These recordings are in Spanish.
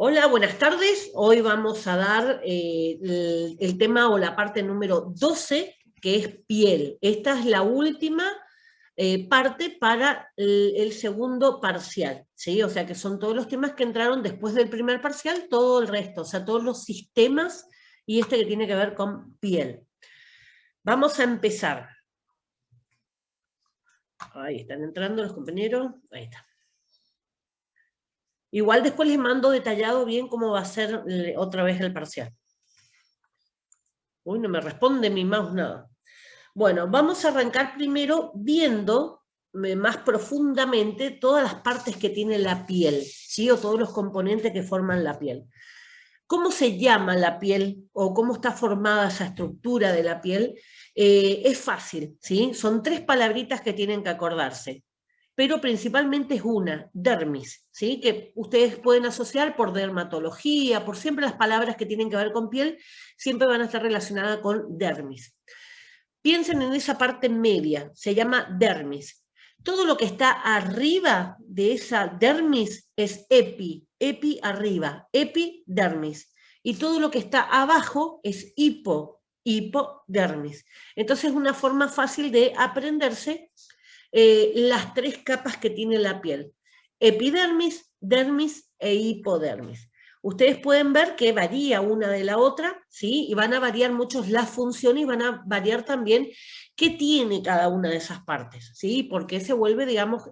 Hola, buenas tardes. Hoy vamos a dar el tema o la parte número 12, que es piel. Esta es la última parte para el segundo parcial, ¿sí? O sea que son todos los temas que entraron después del primer parcial, todo el resto, o sea, todos los sistemas y este que tiene que ver con piel. Vamos a empezar. Ahí están entrando los compañeros. Ahí está. Igual después les mando detallado bien cómo va a ser otra vez el parcial. Uy, no me responde mi mouse nada. Bueno, vamos a arrancar primero viendo más profundamente todas las partes que tiene la piel, ¿sí? O todos los componentes que forman la piel. ¿Cómo se llama la piel o cómo está formada esa estructura de la piel? Es fácil, ¿sí? Son tres palabritas que tienen que acordarse, pero principalmente es una, dermis, ¿sí? Que ustedes pueden asociar por dermatología, por siempre las palabras que tienen que ver con piel, siempre van a estar relacionadas con dermis. Piensen en esa parte media, se llama dermis. Todo lo que está arriba de esa dermis es epi arriba, epidermis. Y todo lo que está abajo es hipodermis. Entonces es una forma fácil de aprenderse las tres capas que tiene la piel: epidermis, dermis e hipodermis. Ustedes pueden ver que varía una de la otra, ¿sí? Y van a variar mucho las funciones y van a variar también qué tiene cada una de esas partes, ¿sí? Porque se vuelve, digamos,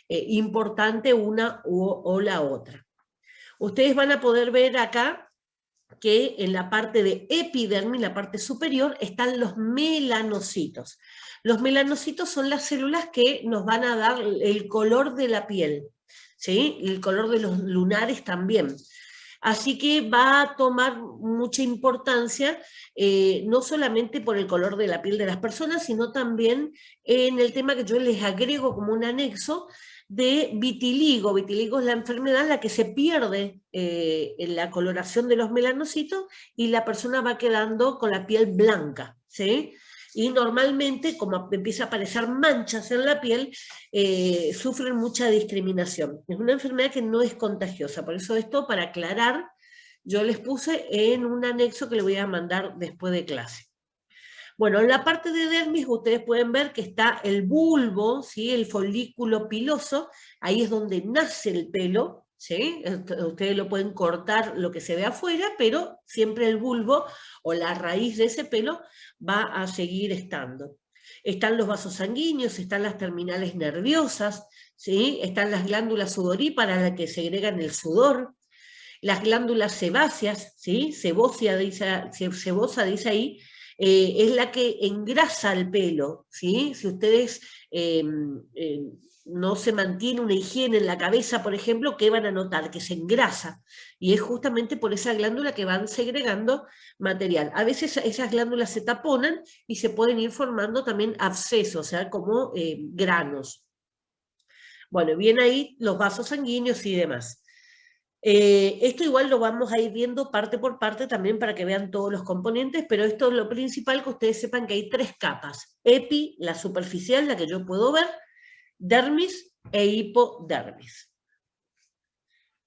importante una o la otra. Ustedes van a poder ver acá que en la parte de epidermis, la parte superior, están los melanocitos. Los melanocitos son las células que nos van a dar el color de la piel, ¿sí? El color de los lunares también. Así que va a tomar mucha importancia, no solamente por el color de la piel de las personas, sino también en el tema que yo les agrego como un anexo de vitiligo. Vitiligo es la enfermedad en la que se pierde en la coloración de los melanocitos y la persona va quedando con la piel blanca, ¿sí? Y normalmente, como empieza a aparecer manchas en la piel, sufren mucha discriminación. Es una enfermedad que no es contagiosa, por eso esto, para aclarar, yo les puse en un anexo que le voy a mandar después de clase. Bueno, en la parte de dermis ustedes pueden ver que está el bulbo, ¿sí? El folículo piloso, ahí es donde nace el pelo, ¿sí? Ustedes lo pueden cortar lo que se ve afuera, pero siempre el bulbo o la raíz de ese pelo va a seguir estando. Están los vasos sanguíneos, están las terminales nerviosas, ¿sí? Están las glándulas sudoríparas, las que segregan el sudor, las glándulas sebáceas, ¿sí? Sebosa dice ahí, es la que engrasa el pelo, ¿sí? Si ustedes no se mantiene una higiene en la cabeza, por ejemplo, ¿qué van a notar? Que se engrasa. Y es justamente por esa glándula que van segregando material. A veces esas glándulas se taponan y se pueden ir formando también abscesos, o sea, como granos. Bueno, bien ahí los vasos sanguíneos y demás. Esto igual lo vamos a ir viendo parte por parte también para que vean todos los componentes, pero esto es lo principal, que ustedes sepan que hay tres capas: epi, la superficial, la que yo puedo ver, dermis e hipodermis.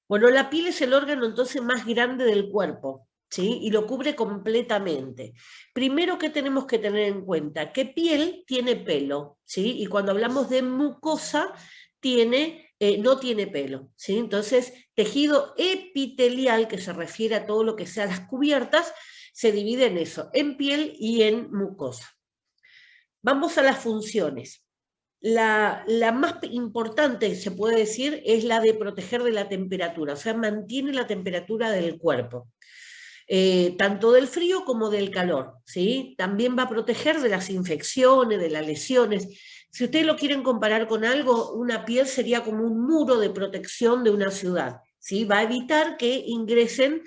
Bueno, la piel es el órgano entonces más grande del cuerpo, ¿sí? Y lo cubre completamente. Primero, ¿qué tenemos que tener en cuenta? Que piel tiene pelo, ¿sí? Y cuando hablamos de mucosa, no tiene pelo, ¿sí? Entonces, tejido epitelial, que se refiere a todo lo que sea las cubiertas, se divide en eso, en piel y en mucosa. Vamos a las funciones. La más importante, se puede decir, es la de proteger de la temperatura, o sea, mantiene la temperatura del cuerpo, tanto del frío como del calor, ¿sí? También va a proteger de las infecciones, de las lesiones. Si ustedes lo quieren comparar con algo, una piel sería como un muro de protección de una ciudad, ¿sí? Va a evitar que ingresen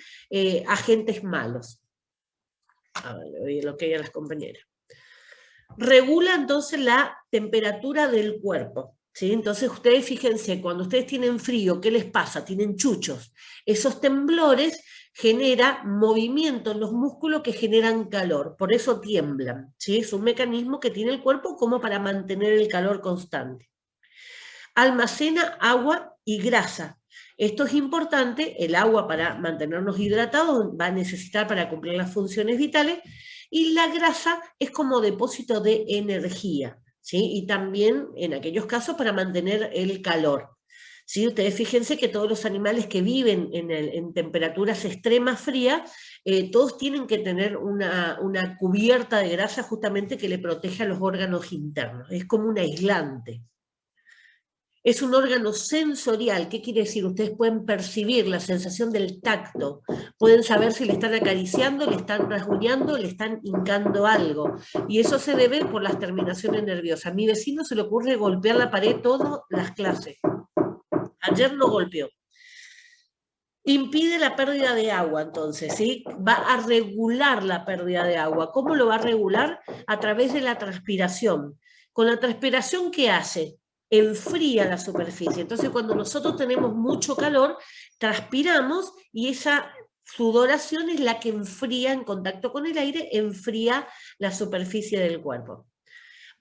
agentes malos. A ver, le doy el ok a las compañeras. Regula entonces la temperatura del cuerpo, ¿sí? Entonces ustedes fíjense, cuando ustedes tienen frío, ¿qué les pasa? Tienen chuchos. Esos temblores generan movimiento en los músculos que generan calor, por eso tiemblan, ¿sí? Es un mecanismo que tiene el cuerpo como para mantener el calor constante. Almacena agua y grasa. Esto es importante, el agua para mantenernos hidratados va a necesitar para cumplir las funciones vitales, y la grasa es como depósito de energía, ¿sí? Y también en aquellos casos para mantener el calor. ¿Sí? Ustedes fíjense que todos los animales que viven en temperaturas extremas frías, todos tienen que tener una cubierta de grasa justamente que le protege a los órganos internos. Es como un aislante. Es un órgano sensorial. ¿Qué quiere decir? Ustedes pueden percibir la sensación del tacto, pueden saber si le están acariciando, le están rasguñando, le están hincando algo. Y eso se debe por las terminaciones nerviosas. A mi vecino se le ocurre golpear la pared todas las clases. Ayer no golpeó. Impide la pérdida de agua, entonces, ¿sí? Va a regular la pérdida de agua. ¿Cómo lo va a regular? A través de la transpiración. Con la transpiración, ¿qué hace? Enfría la superficie. Entonces, cuando nosotros tenemos mucho calor, transpiramos y esa sudoración es la que enfría en contacto con el aire, enfría la superficie del cuerpo.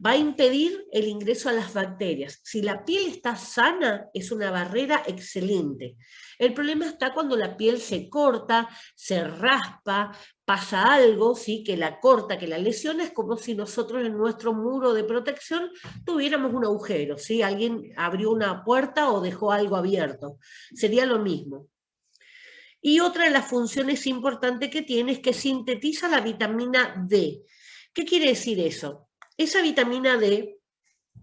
Va a impedir el ingreso a las bacterias. Si la piel está sana, es una barrera excelente. El problema está cuando la piel se corta, se raspa, pasa algo, ¿sí? Que la corta, que la lesiona, es como si nosotros en nuestro muro de protección tuviéramos un agujero, ¿sí? Alguien abrió una puerta o dejó algo abierto. Sería lo mismo. Y otra de las funciones importantes que tiene es que sintetiza la vitamina D. ¿Qué quiere decir eso? Esa vitamina D,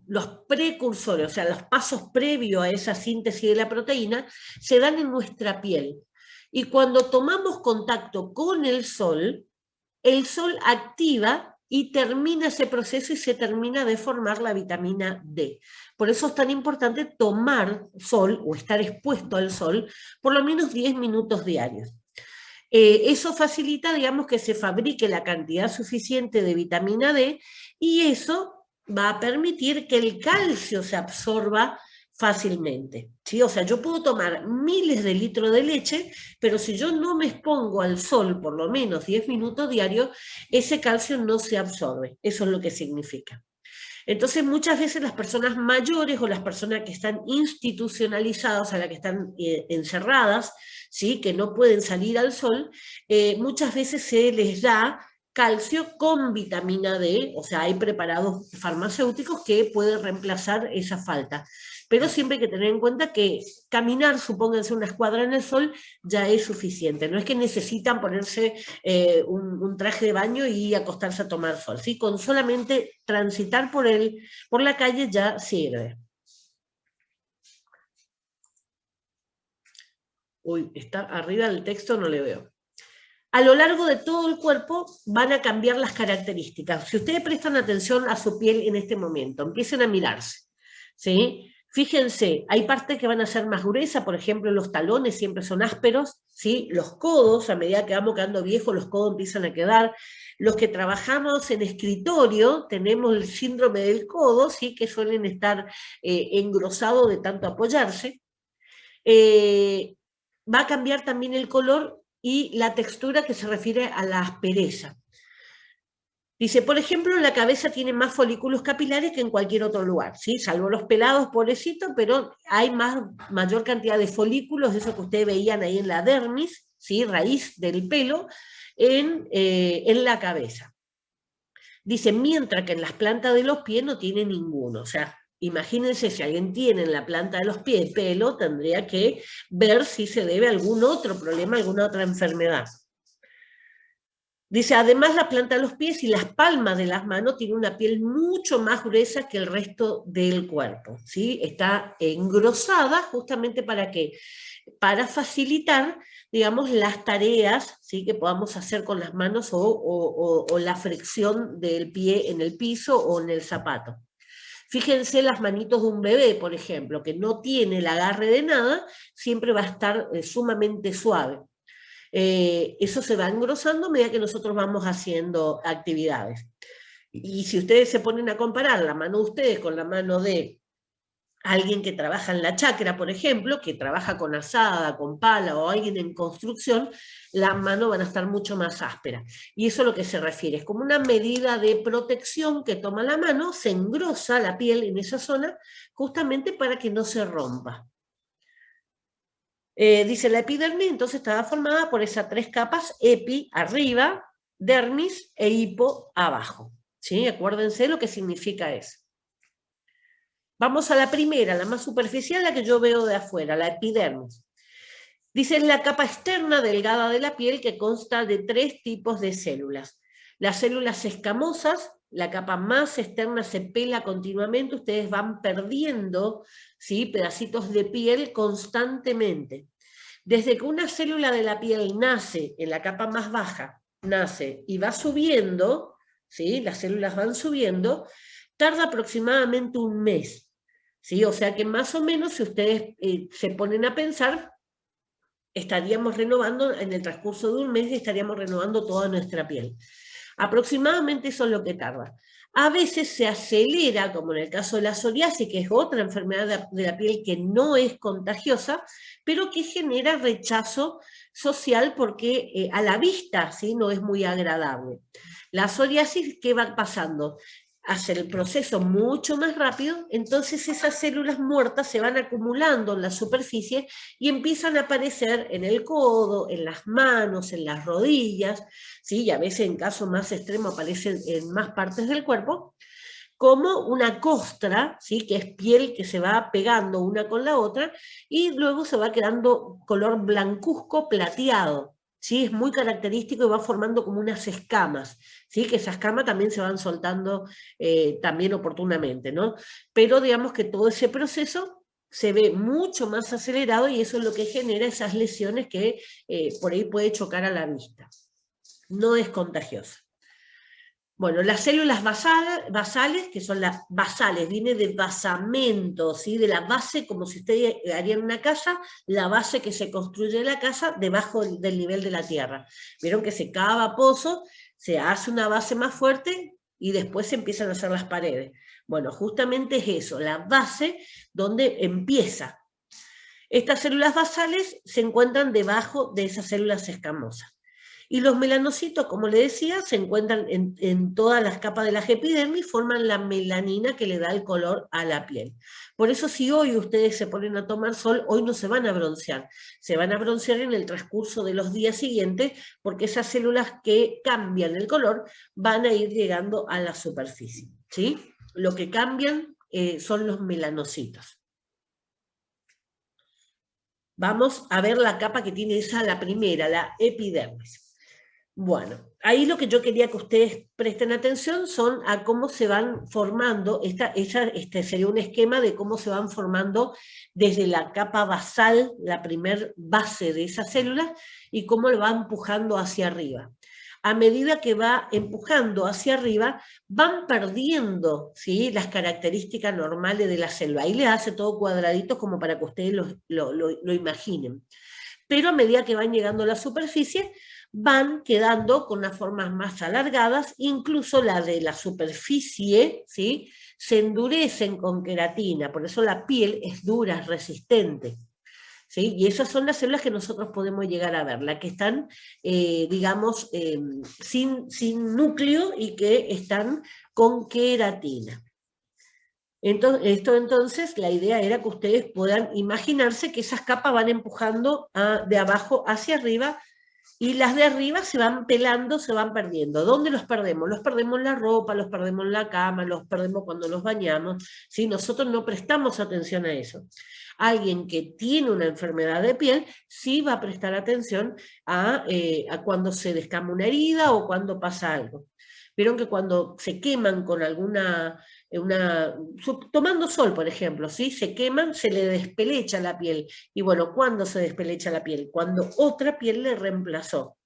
los precursores, o sea, los pasos previos a esa síntesis de la proteína, se dan en nuestra piel. Y cuando tomamos contacto con el sol activa y termina ese proceso y se termina de formar la vitamina D. Por eso es tan importante tomar sol o estar expuesto al sol por lo menos 10 minutos diarios. Eso facilita, digamos, que se fabrique la cantidad suficiente de vitamina D, y eso va a permitir que el calcio se absorba fácilmente, ¿sí? O sea, yo puedo tomar miles de litros de leche, pero si yo no me expongo al sol por lo menos 10 minutos diarios, ese calcio no se absorbe. Eso es lo que significa. Entonces, muchas veces las personas mayores o las personas que están institucionalizadas, a las que están encerradas, ¿sí? Que no pueden salir al sol, muchas veces se les da calcio con vitamina D, o sea, hay preparados farmacéuticos que pueden reemplazar esa falta. Pero siempre hay que tener en cuenta que caminar, supónganse una escuadra en el sol, ya es suficiente. No es que necesitan ponerse un traje de baño y acostarse a tomar sol, ¿sí? Con solamente transitar por la calle ya sirve. Uy, está arriba del texto, no le veo. A lo largo de todo el cuerpo van a cambiar las características. Si ustedes prestan atención a su piel en este momento, empiecen a mirarse, ¿sí? Fíjense, hay partes que van a ser más gruesas, por ejemplo, los talones siempre son ásperos, ¿sí? Los codos, a medida que vamos quedando viejos, los codos empiezan a quedar. Los que trabajamos en escritorio tenemos el síndrome del codo, ¿sí? Que suelen estar engrosados de tanto apoyarse. Va a cambiar también el color y la textura, que se refiere a la aspereza. Dice, por ejemplo, la cabeza tiene más folículos capilares que en cualquier otro lugar, ¿sí? Salvo los pelados, pobrecitos, pero hay mayor cantidad de folículos, eso que ustedes veían ahí en la dermis, ¿sí? Raíz del pelo, en la cabeza. Dice, mientras que en las plantas de los pies no tiene ninguno. O sea, imagínense, si alguien tiene en la planta de los pies pelo, tendría que ver si se debe a algún otro problema, alguna otra enfermedad. Dice, además la planta de los pies y las palmas de las manos tienen una piel mucho más gruesa que el resto del cuerpo, ¿sí? Está engrosada justamente ¿para qué? Para facilitar, digamos, las tareas, ¿sí? Que podamos hacer con las manos o la fricción del pie en el piso o en el zapato. Fíjense las manitos de un bebé, por ejemplo, que no tiene el agarre de nada, siempre va a estar sumamente suave. Eso se va engrosando a medida que nosotros vamos haciendo actividades. Y si ustedes se ponen a comparar la mano de ustedes con la mano de alguien que trabaja en la chacra, por ejemplo, que trabaja con azada, con pala, o alguien en construcción, las manos van a estar mucho más ásperas. Y eso es lo que se refiere, es como una medida de protección que toma la mano, se engrosa la piel en esa zona, justamente para que no se rompa. Dice la epidermis, entonces estaba formada por esas 3 capas, epi arriba, dermis e hipo abajo. ¿Sí? Acuérdense lo que significa eso. Vamos a la primera, la más superficial, la que yo veo de afuera, la epidermis. Dice, es la capa externa delgada de la piel que consta de 3 tipos de células. Las células escamosas, la capa más externa se pela continuamente, ustedes van perdiendo, ¿sí?, pedacitos de piel constantemente. Desde que una célula de la piel nace en la capa más baja, nace y va subiendo, ¿sí?, las células van subiendo, tarda aproximadamente un mes. ¿Sí? O sea que más o menos, si ustedes se ponen a pensar, estaríamos renovando, en el transcurso de un mes, estaríamos renovando toda nuestra piel. Aproximadamente eso es lo que tarda. A veces se acelera, como en el caso de la psoriasis, que es otra enfermedad de la piel que no es contagiosa, pero que genera rechazo social porque a la vista, ¿sí?, no es muy agradable. La psoriasis, ¿qué va pasando? Hace el proceso mucho más rápido, entonces esas células muertas se van acumulando en la superficie y empiezan a aparecer en el codo, en las manos, en las rodillas, ¿sí? Y a veces en caso más extremo aparecen en más partes del cuerpo, como una costra, ¿sí?, que es piel que se va pegando una con la otra y luego se va quedando color blancuzco plateado. ¿Sí? Es muy característico y va formando como unas escamas, ¿sí?, que esas escamas también se van soltando también oportunamente, ¿no? Pero digamos que todo ese proceso se ve mucho más acelerado y eso es lo que genera esas lesiones que por ahí puede chocar a la vista. No es contagiosa. Bueno, las células basales, que son las basales, viene de basamento, ¿sí?, de la base, como si usted haría una casa, la base que se construye la casa debajo del nivel de la tierra. Vieron que se cava pozo, se hace una base más fuerte y después se empiezan a hacer las paredes. Bueno, justamente es eso, la base donde empieza. Estas células basales se encuentran debajo de esas células escamosas. Y los melanocitos, como le decía, se encuentran en todas las capas de la epidermis, forman la melanina que le da el color a la piel. Por eso si hoy ustedes se ponen a tomar sol, hoy no se van a broncear, se van a broncear en el transcurso de los días siguientes, porque esas células que cambian el color van a ir llegando a la superficie, ¿sí? Lo que cambian son los melanocitos. Vamos a ver la capa que tiene esa, la primera, la epidermis. Bueno, ahí lo que yo quería que ustedes presten atención son a cómo se van formando, este sería un esquema de cómo se van formando desde la capa basal, la primer base de esa célula, y cómo lo va empujando hacia arriba. A medida que va empujando hacia arriba, van perdiendo, ¿sí?, las características normales de la célula. Ahí le hace todo cuadradito como para que ustedes lo imaginen. Pero a medida que van llegando a la superficie, van quedando con unas formas más alargadas, incluso la de la superficie, ¿sí?, se endurecen con queratina, por eso la piel es dura, es resistente. ¿Sí? Y esas son las células que nosotros podemos llegar a ver, las que están, digamos, sin núcleo y que están con queratina. Entonces, la idea era que ustedes puedan imaginarse que esas capas van empujando de abajo hacia arriba y las de arriba se van pelando, se van perdiendo. ¿Dónde los perdemos? Los perdemos en la ropa, los perdemos en la cama, los perdemos cuando nos bañamos. ¿Sí? Nosotros no prestamos atención a eso. Alguien que tiene una enfermedad de piel sí va a prestar atención a cuando se descama una herida o cuando pasa algo. Vieron que cuando se queman con tomando sol, por ejemplo, ¿sí?, se queman, se le despelecha la piel. Y bueno, ¿cuándo se despelecha la piel? Cuando otra piel le reemplazó.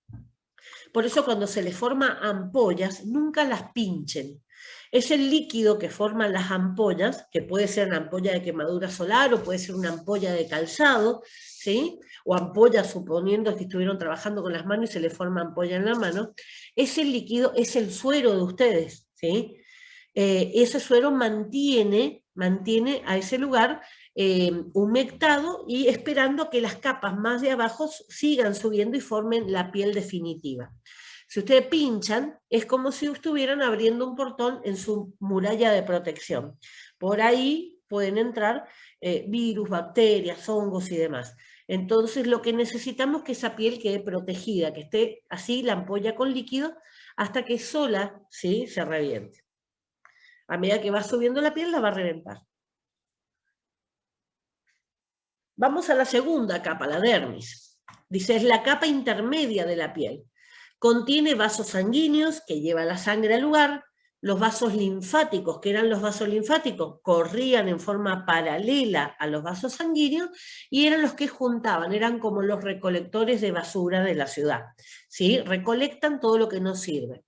Por eso cuando se le forma ampollas, nunca las pinchen. Es el líquido que forman las ampollas, que puede ser una ampolla de quemadura solar o puede ser una ampolla de calzado, ¿sí?, o ampollas suponiendo que estuvieron trabajando con las manos y se le forma ampolla en la mano. Ese líquido es el suero de ustedes, ¿sí? Ese suero mantiene a ese lugar humectado y esperando que las capas más de abajo sigan subiendo y formen la piel definitiva. Si ustedes pinchan, es como si estuvieran abriendo un portón en su muralla de protección. Por ahí pueden entrar virus, bacterias, hongos y demás. Entonces lo que necesitamos es que esa piel quede protegida, que esté así la ampolla con líquido, hasta que sola, ¿sí?, se reviente. A medida que va subiendo la piel, la va a reventar. Vamos a la segunda capa, la dermis. Dice, es la capa intermedia de la piel. Contiene vasos sanguíneos que llevan la sangre al lugar. Los vasos linfáticos, que eran los vasos linfáticos, corrían en forma paralela a los vasos sanguíneos y eran los que juntaban, eran como los recolectores de basura de la ciudad, ¿sí? Recolectan todo lo que no sirve.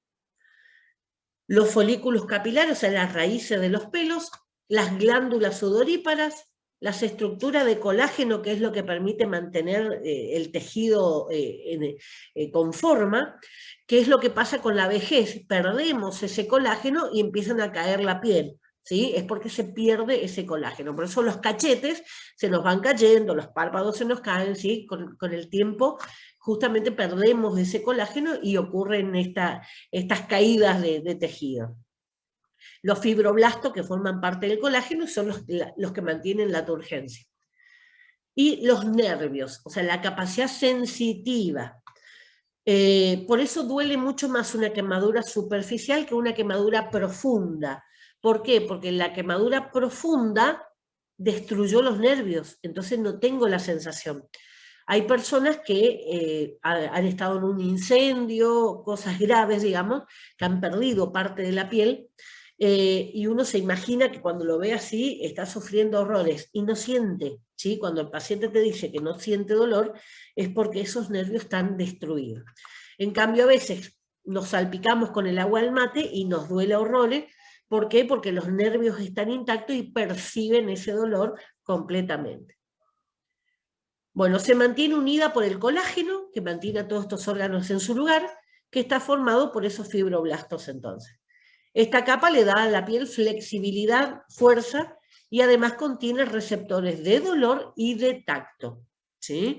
Los folículos capilares, o sea, las raíces de los pelos, las glándulas sudoríparas, las estructuras de colágeno, que es lo que permite mantener el tejido con forma. ¿Qué es lo que pasa con la vejez? Perdemos ese colágeno y empiezan a caer la piel, ¿sí? Es porque se pierde ese colágeno. Por eso los cachetes se nos van cayendo, los párpados se nos caen, ¿sí? Con el tiempo justamente perdemos ese colágeno y ocurren estas caídas de tejido. Los fibroblastos, que forman parte del colágeno, son los que mantienen la turgencia. Y los nervios, o sea, la capacidad sensitiva. Por eso duele mucho más una quemadura superficial que una quemadura profunda. ¿Por qué? Porque la quemadura profunda destruyó los nervios, entonces no tengo la sensación. Hay personas que han estado en un incendio, cosas graves, digamos, que han perdido parte de la piel, y uno se imagina que cuando lo ve así está sufriendo horrores y no siente, ¿sí? Cuando el paciente te dice que no siente dolor es porque esos nervios están destruidos. En cambio, a veces nos salpicamos con el agua del mate y nos duele horrores. ¿Por qué? Porque los nervios están intactos y perciben ese dolor completamente. Bueno, se mantiene unida por el colágeno, que mantiene a todos estos órganos en su lugar, que está formado por esos fibroblastos entonces. Esta capa le da a la piel flexibilidad, fuerza, y además contiene receptores de dolor y de tacto, ¿sí?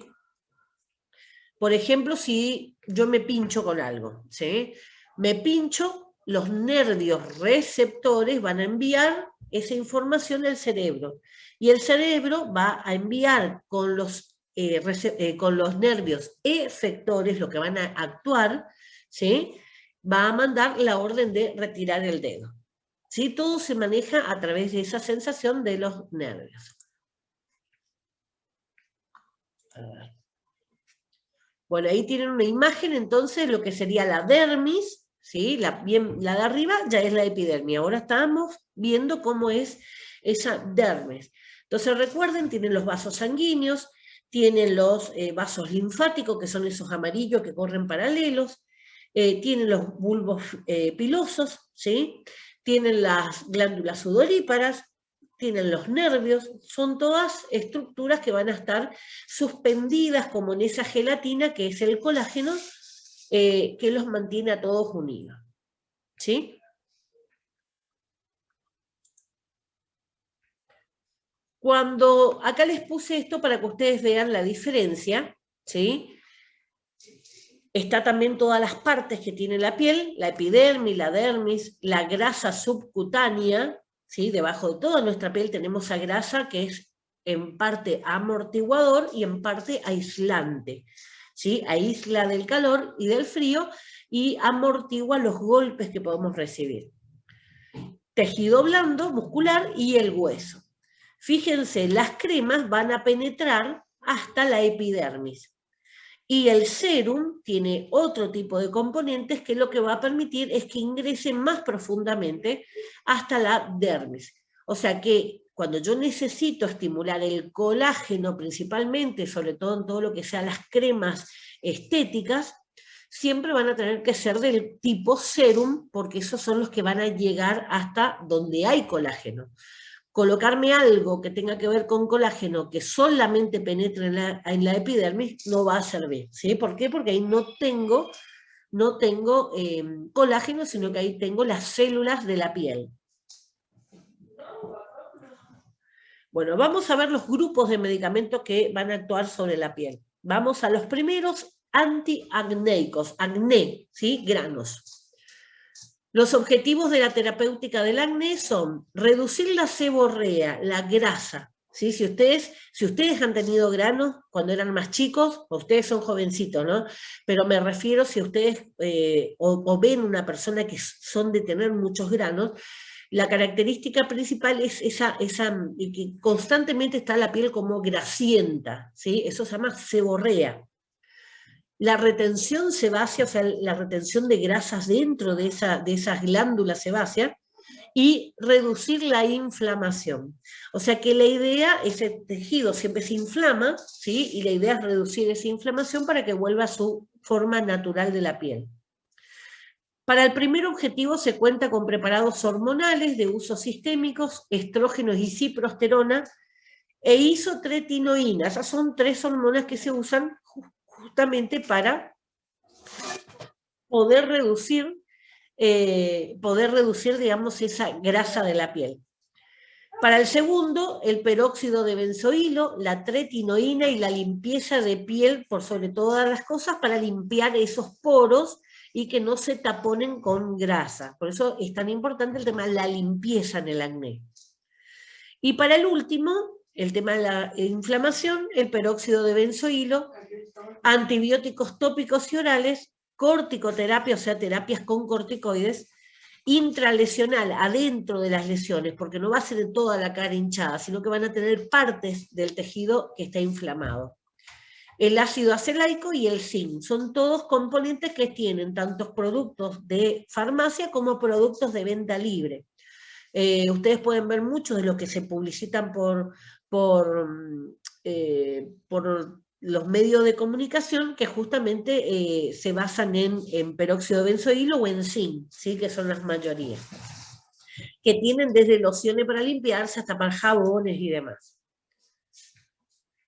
Por ejemplo, si yo me pincho con algo, ¿sí? Me pincho, los nervios receptores van a enviar esa información al cerebro, y el cerebro va a enviar con los nervios efectores, lo que van a actuar, ¿sí?, va a mandar la orden de retirar el dedo. ¿Sí? Todo se maneja a través de esa sensación de los nervios. A ver. Bueno, ahí tienen una imagen, entonces, lo que sería la dermis, ¿sí? La de arriba ya es la epidermis. Ahora estamos viendo cómo es esa dermis. Entonces, recuerden, tienen los vasos sanguíneos, tienen los vasos linfáticos, que son esos amarillos que corren paralelos, tienen los bulbos pilosos, ¿sí? Tienen las glándulas sudoríparas, tienen los nervios, son todas estructuras que van a estar suspendidas como en esa gelatina que es el colágeno, que los mantiene a todos unidos, ¿sí? Cuando, acá les puse esto para que ustedes vean la diferencia, ¿sí? Está también todas las partes que tiene la piel, la epidermis, la dermis, la grasa subcutánea, ¿sí? Debajo de toda nuestra piel tenemos esa grasa que es en parte amortiguador y en parte aislante, ¿sí? Aísla del calor y del frío y amortigua los golpes que podemos recibir. Tejido blando, muscular y el hueso. Fíjense, las cremas van a penetrar hasta la epidermis. Y el sérum tiene otro tipo de componentes que lo que va a permitir es que ingrese más profundamente hasta la dermis. O sea que cuando yo necesito estimular el colágeno principalmente, sobre todo en todo lo que sean las cremas estéticas, siempre van a tener que ser del tipo sérum, porque esos son los que van a llegar hasta donde hay colágeno. Colocarme algo que tenga que ver con colágeno que solamente penetre en la epidermis no va a servir, ¿sí? ¿Por qué? Porque ahí no tengo colágeno, sino que ahí tengo las células de la piel. Bueno, vamos a ver los grupos de medicamentos que van a actuar sobre la piel. Vamos a los primeros antiacnéicos, acné, ¿sí? Granos. Los objetivos de la terapéutica del acné son reducir la seborrea, la grasa, ¿sí? Si ustedes han tenido granos cuando eran más chicos, ustedes son jovencitos, ¿no? Pero me refiero si ustedes o ven una persona que son de tener muchos granos, la característica principal es esa que constantemente está la piel como grasienta, ¿sí? Eso se llama seborrea. La retención sebácea, o sea, la retención de grasas dentro de esas glándulas sebáceas, y reducir la inflamación. O sea que la idea, ese tejido siempre se inflama, ¿sí? Y la idea es reducir esa inflamación para que vuelva a su forma natural de la piel. Para el primer objetivo se cuenta con preparados hormonales de uso sistémicos, estrógenos y ciprosterona, e isotretinoína. Esas son 3 hormonas que se usan justamente para poder reducir, digamos, esa grasa de la piel. Para el segundo, el peróxido de benzoilo, la tretinoína y la limpieza de piel, por sobre todas las cosas, para limpiar esos poros y que no se taponen con grasa. Por eso es tan importante el tema de la limpieza en el acné. Y para el último, el tema de la inflamación, el peróxido de benzoilo, antibióticos tópicos y orales, corticoterapia, o sea, terapias con corticoides, intralesional, adentro de las lesiones, porque no va a ser de toda la cara hinchada, sino que van a tener partes del tejido que está inflamado. El ácido acelaico y el zinc son todos componentes que tienen tantos productos de farmacia como productos de venta libre. Ustedes pueden ver muchos de los que se publicitan por los medios de comunicación que justamente se basan en peróxido de benzoilo o en zinc, ¿sí? Que son las mayorías, que tienen desde lociones para limpiarse hasta para jabones y demás.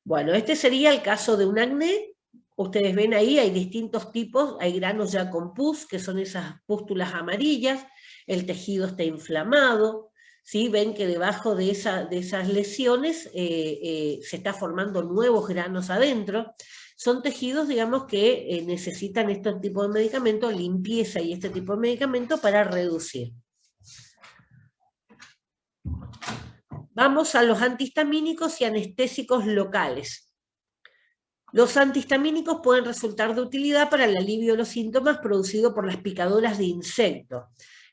Bueno, este sería el caso de un acné. Ustedes ven ahí, hay distintos tipos, hay granos ya con pus, que son esas pústulas amarillas, el tejido está inflamado, ¿sí? Ven que debajo de esas lesiones se está formando nuevos granos adentro. Son tejidos, digamos, que necesitan este tipo de medicamentos, limpieza y este tipo de medicamentos para reducir. Vamos a los antihistamínicos y anestésicos locales. Los antihistamínicos pueden resultar de utilidad para el alivio de los síntomas producidos por las picaduras de insectos.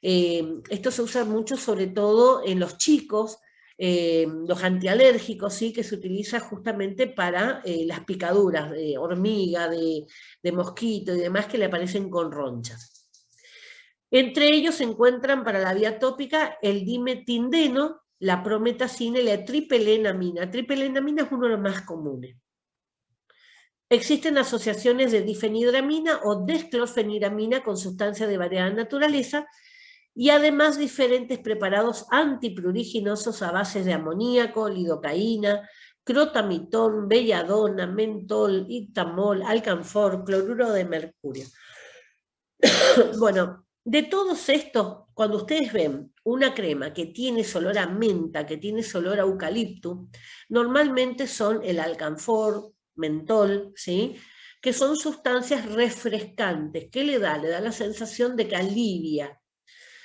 Esto se usa mucho, sobre todo en los chicos, los antialérgicos, ¿sí? Que se utiliza justamente para las picaduras de hormiga, de mosquito y demás que le aparecen con ronchas. Entre ellos se encuentran para la vía tópica el dimetindeno, la prometacina y la tripelenamina. Tripelenamina es uno de los más comunes. Existen asociaciones de difenidramina o desclorfeniramina con sustancias de variada naturaleza y además diferentes preparados antipruriginosos a base de amoníaco, lidocaína, crotamitón, belladona, mentol, ictamol, alcanfor, cloruro de mercurio. Bueno, de todos estos, cuando ustedes ven una crema que tiene olor a menta, que tiene olor a eucalipto, normalmente son el alcanfor, mentol, ¿sí? Que son sustancias refrescantes, que le da la sensación de que alivia.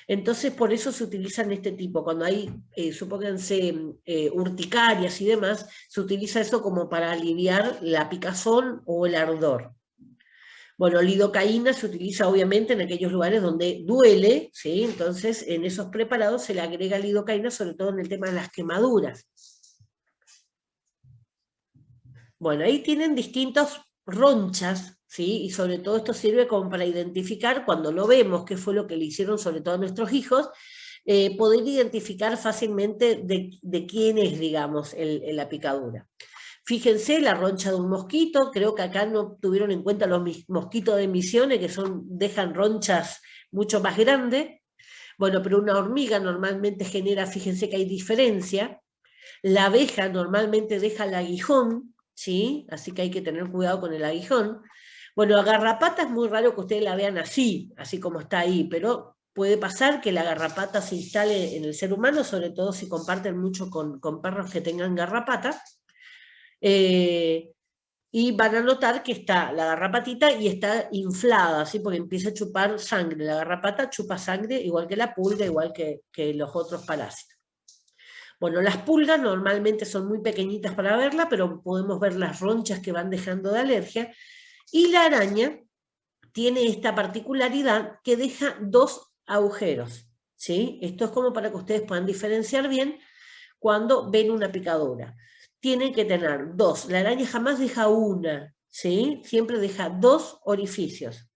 Entonces, por eso se utilizan este tipo. Cuando hay, supónganse, urticarias y demás, se utiliza eso como para aliviar la picazón o el ardor. Bueno, lidocaína se utiliza obviamente en aquellos lugares donde duele, ¿sí? Entonces en esos preparados se le agrega lidocaína, sobre todo en el tema de las quemaduras. Bueno, ahí tienen distintas ronchas, ¿sí? Y sobre todo esto sirve como para identificar, cuando lo vemos, qué fue lo que le hicieron sobre todo a nuestros hijos, poder identificar fácilmente de quién es, digamos, la picadura. Fíjense la roncha de un mosquito, creo que acá no tuvieron en cuenta los mosquitos de Misiones, que dejan ronchas mucho más grandes. Bueno, pero una hormiga normalmente genera, fíjense que hay diferencia. La abeja normalmente deja el aguijón, ¿sí? Así que hay que tener cuidado con el aguijón. Bueno, la garrapata es muy raro que ustedes la vean así como está ahí, pero puede pasar que la garrapata se instale en el ser humano, sobre todo si comparten mucho con perros que tengan garrapata. Y van a notar que está la garrapatita y está inflada, ¿sí? Porque empieza a chupar sangre. La garrapata chupa sangre igual que la pulga, igual que los otros parásitos. Bueno, las pulgas normalmente son muy pequeñitas para verla, pero podemos ver las ronchas que van dejando de alergia. Y la araña tiene esta particularidad que deja 2 agujeros, ¿sí? Esto es como para que ustedes puedan diferenciar bien cuando ven una picadura. Tienen que tener 2. La araña jamás deja una, ¿sí? Siempre deja 2 orificios.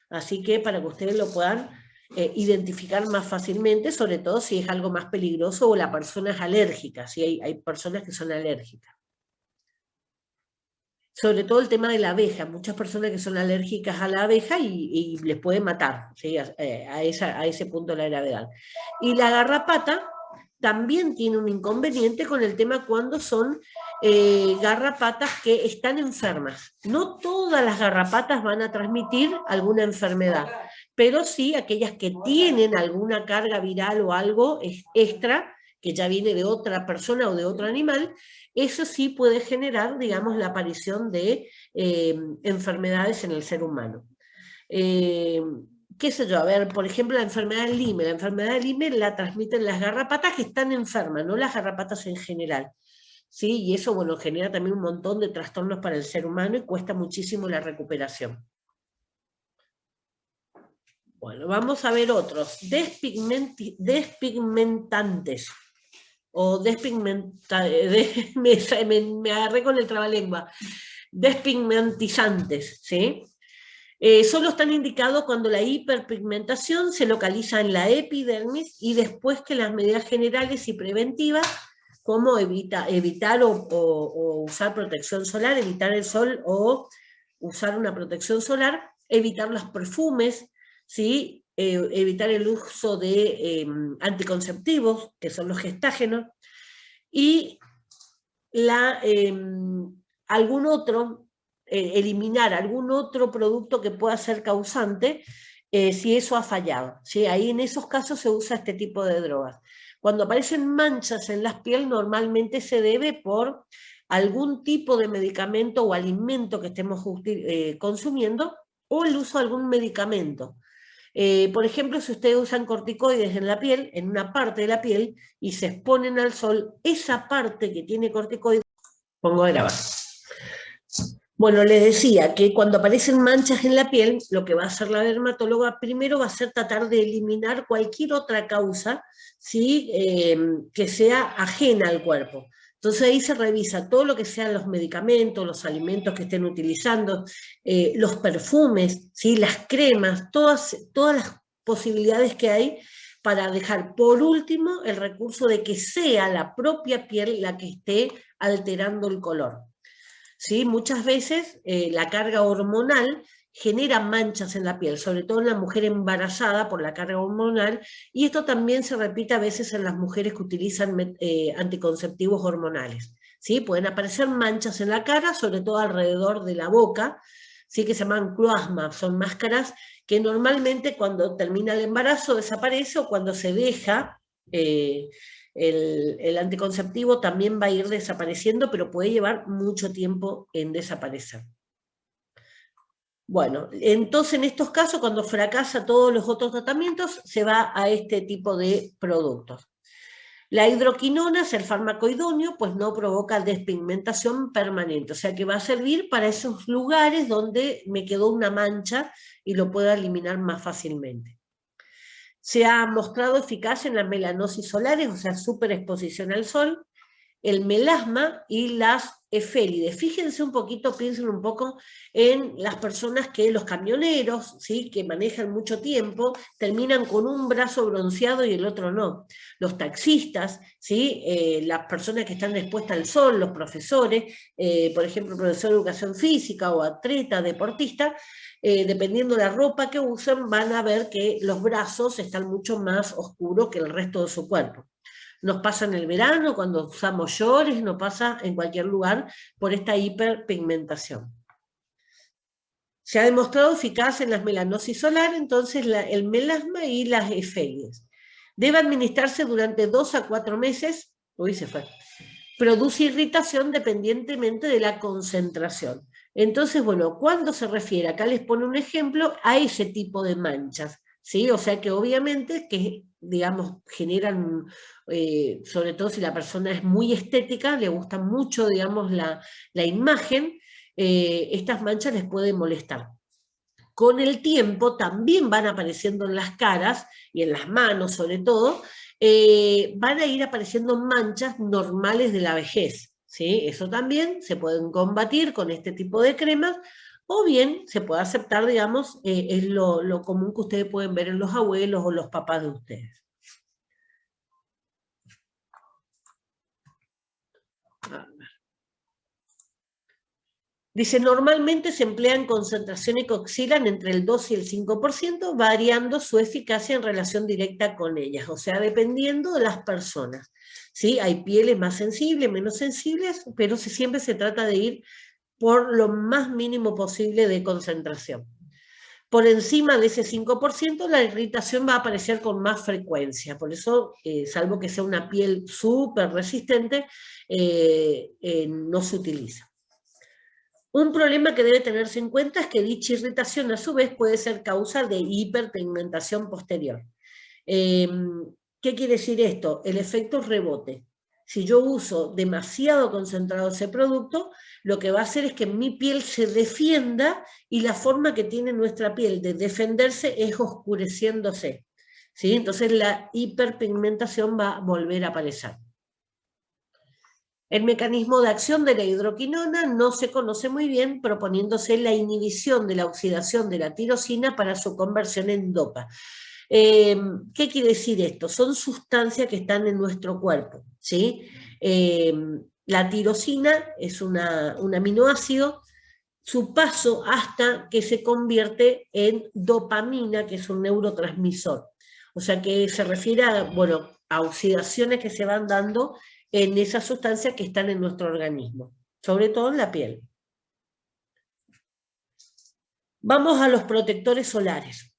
Así que para que ustedes lo puedan identificar más fácilmente, sobre todo si es algo más peligroso o la persona es alérgica, ¿sí? Hay personas que son alérgicas. Sobre todo el tema de la abeja, muchas personas que son alérgicas a la abeja y les puede matar, ¿sí? a ese punto de la gravedad. Y la garrapata también tiene un inconveniente con el tema cuando son garrapatas que están enfermas. No todas las garrapatas van a transmitir alguna enfermedad, pero sí aquellas que tienen alguna carga viral o algo extra, que ya viene de otra persona o de otro animal, eso sí puede generar, digamos, la aparición de enfermedades en el ser humano. Qué sé yo, a ver, por ejemplo, la enfermedad del Lyme. La enfermedad del Lyme la transmiten las garrapatas que están enfermas, no las garrapatas en general. ¿Sí? Y eso, bueno, genera también un montón de trastornos para el ser humano y cuesta muchísimo la recuperación. Bueno, vamos a ver otros. Despigmentantes. O me agarré con el trabalengua. Despigmentizantes, ¿sí? Solo están indicados cuando la hiperpigmentación se localiza en la epidermis y después que las medidas generales y preventivas, como evitar o usar protección solar, evitar el sol o usar una protección solar, evitar los perfumes, ¿sí? Evitar el uso de anticonceptivos, que son los gestágenos, y algún otro, eliminar algún otro producto que pueda ser causante, si eso ha fallado, ¿sí? Ahí en esos casos se usa este tipo de drogas. Cuando aparecen manchas en las pieles, normalmente se debe por algún tipo de medicamento o alimento que estemos consumiendo, o el uso de algún medicamento. Por ejemplo, si ustedes usan corticoides en la piel, en una parte de la piel, y se exponen al sol, esa parte que tiene corticoides, pongo a grabar. Bueno, les decía que cuando aparecen manchas en la piel, lo que va a hacer la dermatóloga primero va a ser tratar de eliminar cualquier otra causa, ¿sí? Que sea ajena al cuerpo. Entonces ahí se revisa todo lo que sean los medicamentos, los alimentos que estén utilizando, los perfumes, ¿sí? Las cremas, todas las posibilidades que hay para dejar por último el recurso de que sea la propia piel la que esté alterando el color. ¿Sí? Muchas veces la carga hormonal genera manchas en la piel, sobre todo en la mujer embarazada por la carga hormonal, y esto también se repite a veces en las mujeres que utilizan anticonceptivos hormonales. ¿Sí? Pueden aparecer manchas en la cara, sobre todo alrededor de la boca, ¿sí? Que se llaman cloasma, son máscaras que normalmente cuando termina el embarazo desaparece o cuando se deja el anticonceptivo también va a ir desapareciendo, pero puede llevar mucho tiempo en desaparecer. Bueno, entonces en estos casos, cuando fracasa todos los otros tratamientos, se va a este tipo de productos. La hidroquinona es el fármaco idóneo, pues no provoca despigmentación permanente, o sea que va a servir para esos lugares donde me quedó una mancha y lo puedo eliminar más fácilmente. Se ha mostrado eficaz en las melanosis solares, o sea, superexposición al sol, el melasma y las efélides. Fíjense un poquito, piensen un poco en las personas que, los camioneros, ¿sí? Que manejan mucho tiempo, terminan con un brazo bronceado y el otro no. Los taxistas, ¿sí? Las personas que están expuestas al sol, los profesores, por ejemplo, profesor de educación física o atleta, deportista, dependiendo de la ropa que usen, van a ver que los brazos están mucho más oscuros que el resto de su cuerpo. Nos pasa en el verano, cuando usamos shorts, nos pasa en cualquier lugar por esta hiperpigmentación. Se ha demostrado eficaz en las melanosis solar, entonces el melasma y las efélides. Debe administrarse durante 2 a 4 meses, uy, se fue. Produce irritación dependientemente de la concentración. Entonces, bueno, cuando se refiere, acá les pone un ejemplo, a ese tipo de manchas, ¿sí? O sea que obviamente que, digamos, generan, sobre todo si la persona es muy estética, le gusta mucho, digamos, la imagen, estas manchas les pueden molestar. Con el tiempo también van apareciendo en las caras y en las manos sobre todo, van a ir apareciendo manchas normales de la vejez, ¿sí? Eso también se pueden combatir con este tipo de cremas, o bien se puede aceptar, digamos, es lo común que ustedes pueden ver en los abuelos o los papás de ustedes. Dice, normalmente se emplean concentraciones que oscilan entre el 2 y el 5%, variando su eficacia en relación directa con ellas, o sea, dependiendo de las personas. ¿Sí? Hay pieles más sensibles, menos sensibles, pero siempre se trata de ir por lo más mínimo posible de concentración. Por encima de ese 5%, la irritación va a aparecer con más frecuencia. Por eso, salvo que sea una piel súper resistente, no se utiliza. Un problema que debe tenerse en cuenta es que dicha irritación a su vez puede ser causa de hiperpigmentación posterior. ¿Qué quiere decir esto? El efecto rebote. Si yo uso demasiado concentrado ese producto, lo que va a hacer es que mi piel se defienda y la forma que tiene nuestra piel de defenderse es oscureciéndose, ¿sí? Entonces la hiperpigmentación va a volver a aparecer. El mecanismo de acción de la hidroquinona no se conoce muy bien, proponiéndose la inhibición de la oxidación de la tirosina para su conversión en dopa. ¿Qué quiere decir esto? Son sustancias que están en nuestro cuerpo, ¿sí? La tirosina es un aminoácido, su paso hasta que se convierte en dopamina, que es un neurotransmisor. O sea que se refiere a, bueno, a oxidaciones que se van dando en esas sustancias que están en nuestro organismo, sobre todo en la piel. Vamos a los protectores solares.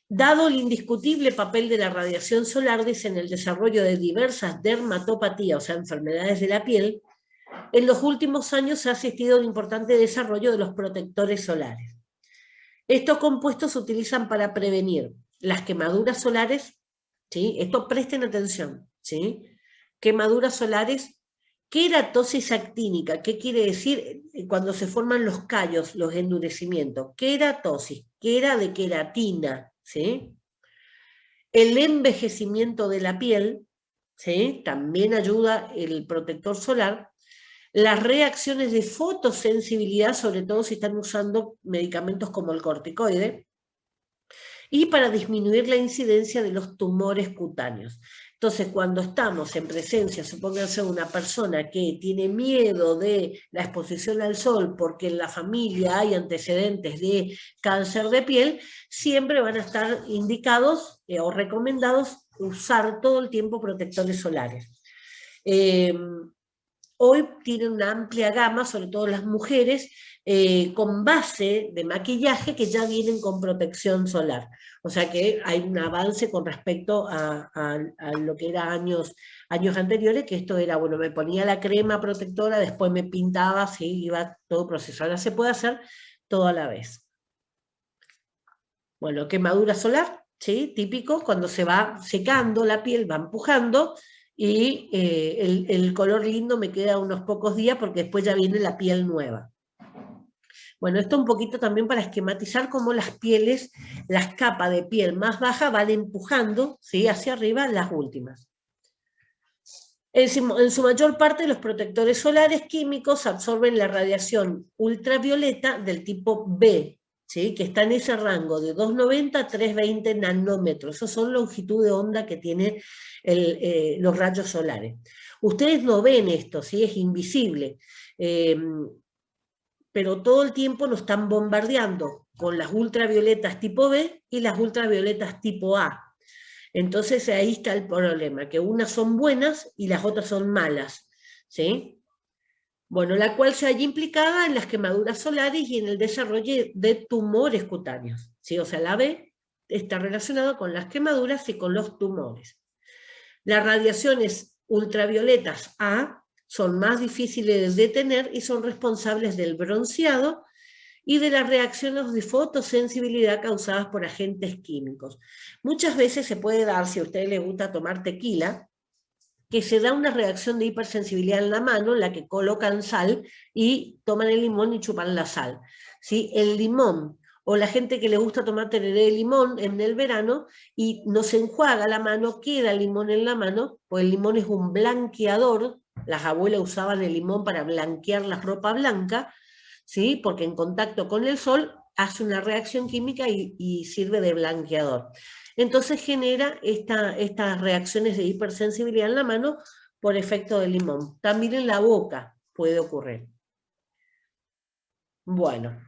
Dado el indiscutible papel de la radiación solar, dice, en el desarrollo de diversas dermatopatías, o sea, enfermedades de la piel, en los últimos años se ha asistido a un importante desarrollo de los protectores solares. Estos compuestos se utilizan para prevenir las quemaduras solares, ¿sí? Esto presten atención, ¿sí? Quemaduras solares, queratosis actínica. ¿Qué quiere decir? Cuando se forman los callos, los endurecimientos. Queratosis, quera de queratina, ¿sí? El envejecimiento de la piel, ¿sí? También ayuda el protector solar. Las reacciones de fotosensibilidad, sobre todo si están usando medicamentos como el corticoide, y para disminuir la incidencia de los tumores cutáneos. Entonces, cuando estamos en presencia, supónganse, una persona que tiene miedo de la exposición al sol porque en la familia hay antecedentes de cáncer de piel, siempre van a estar indicados o recomendados usar todo el tiempo protectores solares. Hoy tienen una amplia gama, sobre todo las mujeres, con base de maquillaje que ya vienen con protección solar. O sea que hay un avance con respecto a lo que era años anteriores, que esto era, bueno, me ponía la crema protectora, después me pintaba, sí, iba todo proceso. Ahora se puede hacer todo a la vez. Bueno, quemadura solar, ¿sí? Típico, cuando se va secando la piel, va empujando, y el color lindo me queda unos pocos días porque después ya viene la piel nueva. Bueno, esto un poquito también para esquematizar cómo las pieles, las capas de piel más baja van empujando, ¿sí?, hacia arriba las últimas. En su mayor parte, los protectores solares químicos absorben la radiación ultravioleta del tipo B, ¿sí?, que está en ese rango de 290 a 320 nanómetros. Esas son longitud de onda que tienen los rayos solares. Ustedes no ven esto, ¿sí?, es invisible, pero todo el tiempo nos están bombardeando con las ultravioletas tipo B y las ultravioletas tipo A. Entonces ahí está el problema, que unas son buenas y las otras son malas, ¿sí? Bueno, la cual se halla implicada en las quemaduras solares y en el desarrollo de tumores cutáneos, ¿sí? O sea, la B está relacionada con las quemaduras y con los tumores. Las radiaciones ultravioletas A son más difíciles de detener y son responsables del bronceado y de las reacciones de fotosensibilidad causadas por agentes químicos. Muchas veces se puede dar, si a ustedes les gusta tomar tequila, que se da una reacción de hipersensibilidad en la mano, en la que colocan sal y toman el limón y chupan la sal. ¿Sí? El limón, o la gente que le gusta tomar tereré de limón en el verano y no se enjuaga la mano, queda el limón en la mano, pues el limón es un blanqueador, las abuelas usaban el limón para blanquear la ropa blanca, ¿sí? Porque en contacto con el sol hace una reacción química y sirve de blanqueador. Entonces genera estas reacciones de hipersensibilidad en la mano por efecto del limón. También en la boca puede ocurrir. Bueno,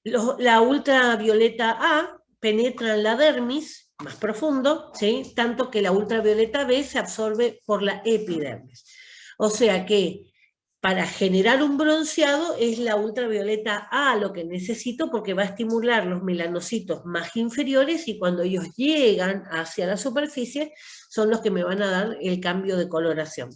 la ultravioleta A penetra en la dermis, más profundo, ¿sí? Tanto que la ultravioleta B se absorbe por la epidermis. O sea que para generar un bronceado es la ultravioleta A lo que necesito, porque va a estimular los melanocitos más inferiores y cuando ellos llegan hacia la superficie son los que me van a dar el cambio de coloración.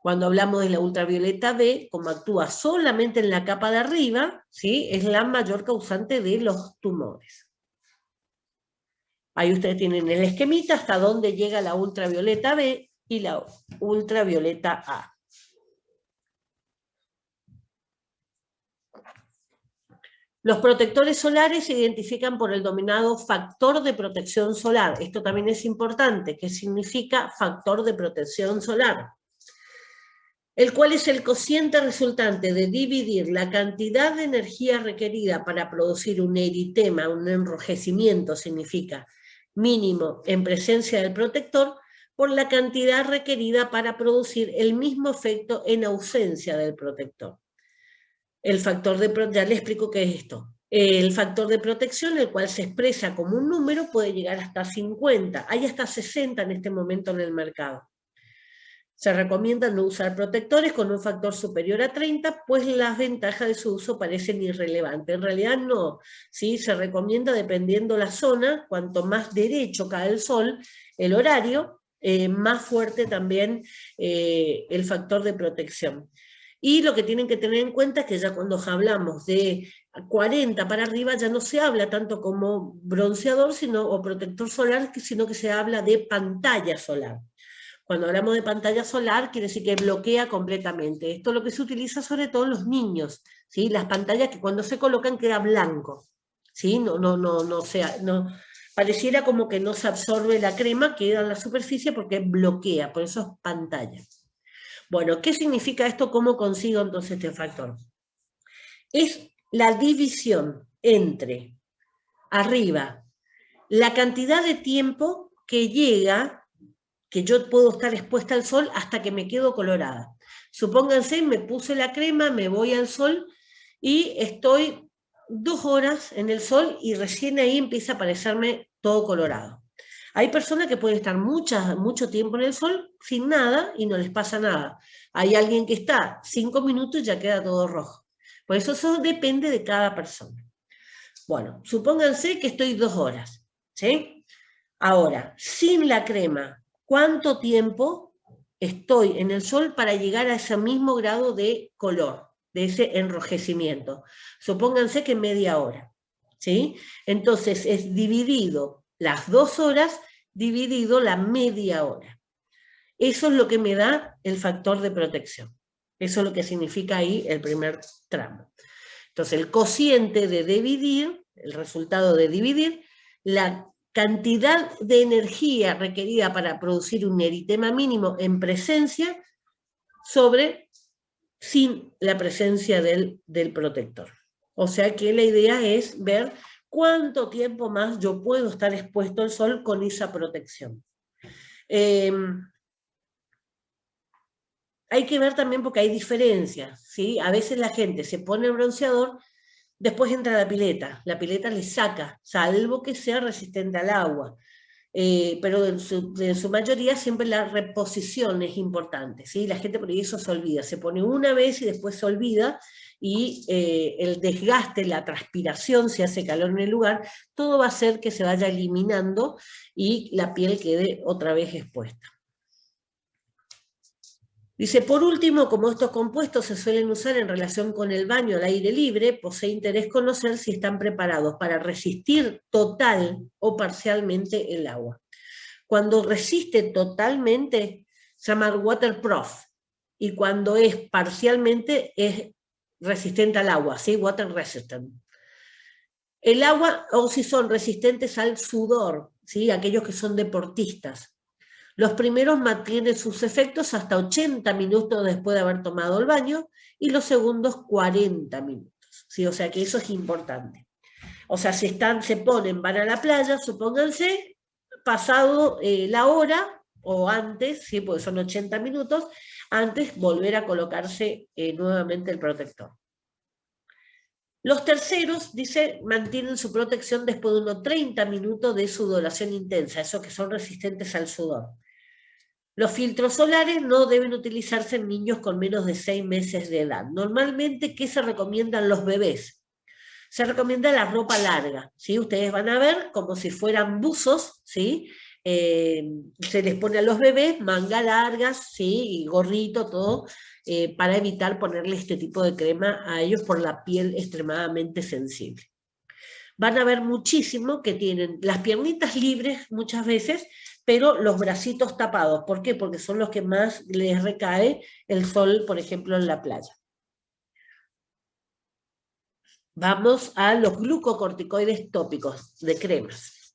Cuando hablamos de la ultravioleta B, como actúa solamente en la capa de arriba, ¿sí? Es la mayor causante de los tumores. Ahí ustedes tienen el esquemita hasta dónde llega la ultravioleta B y la ultravioleta A. Los protectores solares se identifican por el denominado factor de protección solar. Esto también es importante. ¿Qué significa factor de protección solar? El cual es el cociente resultante de dividir la cantidad de energía requerida para producir un eritema, un enrojecimiento significa mínimo en presencia del protector, por la cantidad requerida para producir el mismo efecto en ausencia del protector. El factor ya le explico qué es esto. El factor de protección, el cual se expresa como un número, puede llegar hasta 50, hay hasta 60 en este momento en el mercado. Se recomienda no usar protectores con un factor superior a 30, pues las ventajas de su uso parecen irrelevantes. En realidad no, ¿sí? Se recomienda dependiendo la zona, cuanto más derecho cae el sol, el horario, más fuerte también el factor de protección. Y lo que tienen que tener en cuenta es que ya cuando hablamos de 40 para arriba ya no se habla tanto como bronceador o protector solar, sino que se habla de pantalla solar. Cuando hablamos de pantalla solar, quiere decir que bloquea completamente. Esto es lo que se utiliza sobre todo en los niños, ¿sí? Las pantallas que cuando se colocan queda blanco, ¿sí? Pareciera como que no se absorbe la crema, queda en la superficie porque bloquea, por eso es pantalla. Bueno, ¿qué significa esto? ¿Cómo consigo entonces este factor? Es la división entre, arriba, la cantidad de tiempo que llega, que yo puedo estar expuesta al sol hasta que me quedo colorada. Supónganse, me puse la crema, me voy al sol y estoy 2 horas en el sol y recién ahí empieza a aparecerme todo colorado. Hay personas que pueden estar mucho tiempo en el sol sin nada y no les pasa nada. Hay alguien que está 5 minutos y ya queda todo rojo. Por eso depende de cada persona. Bueno, supónganse que estoy 2 horas, ¿sí? Ahora, sin la crema, ¿cuánto tiempo estoy en el sol para llegar a ese mismo grado de color, de ese enrojecimiento? Supónganse que media hora, ¿sí? Entonces es dividido las 2 horas, dividido la media hora. Eso es lo que me da el factor de protección. Eso es lo que significa ahí el primer tramo. Entonces el cociente de dividir, el resultado de dividir, la cantidad de energía requerida para producir un eritema mínimo en presencia sin la presencia del protector. O sea que la idea es ver cuánto tiempo más yo puedo estar expuesto al sol con esa protección. Hay que ver también porque hay diferencias, ¿sí? A veces la gente se pone el bronceador, después entra la pileta le saca, salvo que sea resistente al agua. Pero en su mayoría siempre la reposición es importante, ¿sí? La gente por eso se olvida, se pone una vez y después se olvida, y el desgaste, la transpiración, si hace calor en el lugar, todo va a hacer que se vaya eliminando y la piel quede otra vez expuesta. Dice, por último, como estos compuestos se suelen usar en relación con el baño al aire libre, posee interés conocer si están preparados para resistir total o parcialmente el agua. Cuando resiste totalmente, se llama waterproof, y cuando es parcialmente, es resistente al agua, ¿sí? Water resistant. El agua, o si son resistentes al sudor, ¿sí? Aquellos que son deportistas. Los primeros mantienen sus efectos hasta 80 minutos después de haber tomado el baño y los segundos 40 minutos. ¿Sí? O sea que eso es importante. O sea, si se ponen, van a la playa, supónganse, pasado la hora o antes, ¿sí? Porque son 80 minutos, antes volver a colocarse nuevamente el protector. Los terceros, dice, mantienen su protección después de unos 30 minutos de sudoración intensa, esos que son resistentes al sudor. Los filtros solares no deben utilizarse en niños con menos de 6 meses de edad. Normalmente, ¿qué se recomiendan los bebés? Se recomienda la ropa larga, ¿sí? Ustedes van a ver como si fueran buzos, ¿sí? Se les pone a los bebés manga largas, ¿sí? Y gorrito, todo, para evitar ponerle este tipo de crema a ellos por la piel extremadamente sensible. Van a ver muchísimo que tienen las piernitas libres muchas veces, pero los bracitos tapados. ¿Por qué? Porque son los que más les recae el sol, por ejemplo, en la playa. Vamos a los glucocorticoides tópicos de cremas.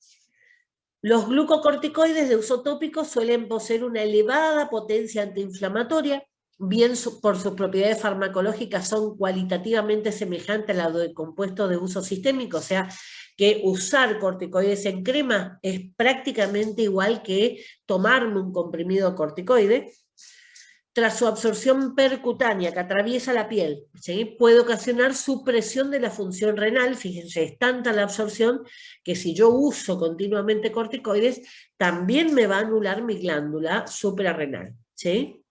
Los glucocorticoides de uso tópico suelen poseer una elevada potencia antiinflamatoria, bien por sus propiedades farmacológicas son cualitativamente semejantes a las de compuestos de uso sistémico, o sea que usar corticoides en crema es prácticamente igual que tomarme un comprimido corticoide. Tras su absorción percutánea que atraviesa la piel, ¿sí? Puede ocasionar supresión de la función renal. Fíjense, es tanta la absorción que si yo uso continuamente corticoides, también me va a anular mi glándula suprarrenal, ¿sí?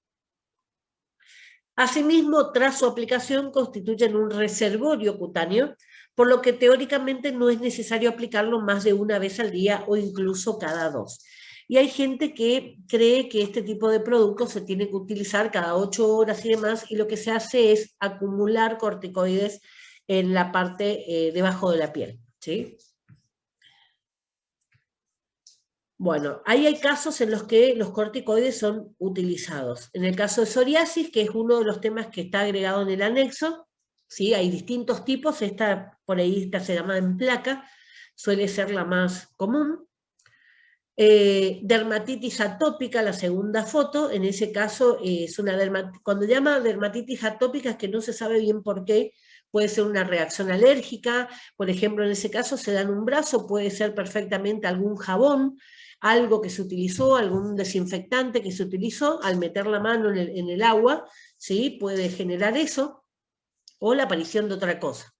Asimismo, tras su aplicación constituyen un reservorio cutáneo, por lo que teóricamente no es necesario aplicarlo más de una vez al día o incluso cada 2. Y hay gente que cree que este tipo de productos se tiene que utilizar cada 8 horas y demás, y lo que se hace es acumular corticoides en la parte debajo de la piel, ¿sí? Bueno, ahí hay casos en los que los corticoides son utilizados. En el caso de psoriasis, que es uno de los temas que está agregado en el anexo, ¿sí? Hay distintos tipos, por ahí esta se llama en placa, suele ser la más común. Dermatitis atópica, la segunda foto, en ese caso es una dermatitis, cuando llama dermatitis atópica es que no se sabe bien por qué, puede ser una reacción alérgica, por ejemplo en ese caso se da en un brazo, puede ser perfectamente algún jabón, algo que se utilizó, algún desinfectante que se utilizó, al meter la mano en el agua, ¿sí? Puede generar eso, o la aparición de otra cosa.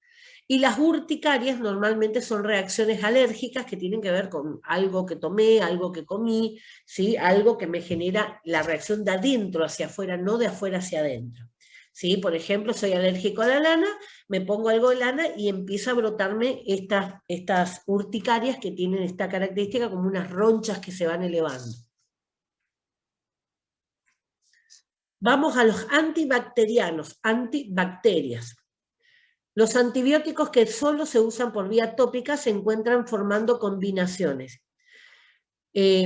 Y las urticarias normalmente son reacciones alérgicas que tienen que ver con algo que tomé, algo que comí, ¿sí? Algo que me genera la reacción de adentro hacia afuera, no de afuera hacia adentro. ¿Sí? Por ejemplo, soy alérgico a la lana, me pongo algo de lana y empieza a brotarme estas urticarias que tienen esta característica como unas ronchas que se van elevando. Vamos a los antibacterianos, antibacterias. Los antibióticos que solo se usan por vía tópica se encuentran formando combinaciones.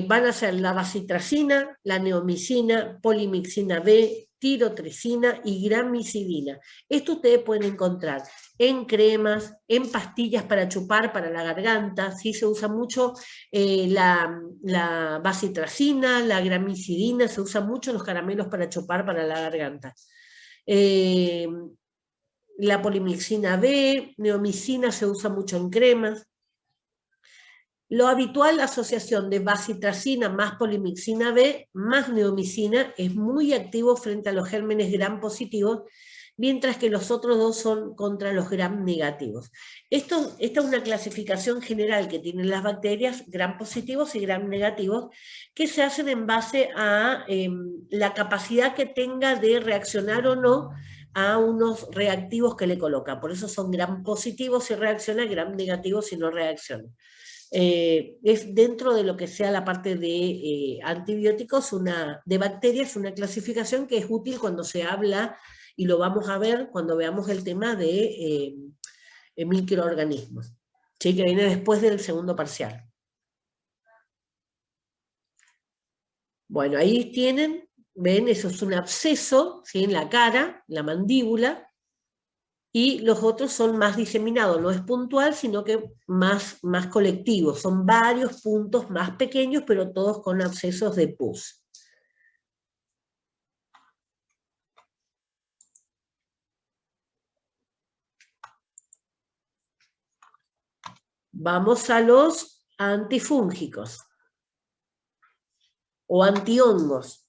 Van a ser la bacitracina, la neomicina, polimixina B, tirotricina y gramicidina. Esto ustedes pueden encontrar en cremas, en pastillas para chupar para la garganta, ¿sí? Se usa mucho la bacitracina, la gramicidina, se usan mucho los caramelos para chupar para la garganta. La polimixina B, neomicina se usa mucho en cremas. Lo habitual, la asociación de bacitracina más polimixina B más neomicina es muy activo frente a los gérmenes gram positivos, mientras que los otros dos son contra los gram negativos. Esta es una clasificación general que tienen las bacterias, gram positivos y gram negativos, que se hacen en base a la capacidad que tenga de reaccionar o no a unos reactivos que le coloca. Por eso son gram positivos si reacciona, gram negativos si no reacciona. Es dentro de lo que sea la parte de antibióticos, de bacterias, una clasificación que es útil cuando se habla, y lo vamos a ver cuando veamos el tema de microorganismos, ¿sí? Que viene después del segundo parcial. Bueno, ahí tienen, ven, eso es un absceso, ¿sí? En la cara, la mandíbula, y los otros son más diseminados, no es puntual, sino que más colectivos, son varios puntos más pequeños, pero todos con abscesos de pus. Vamos a los antifúngicos o antihongos.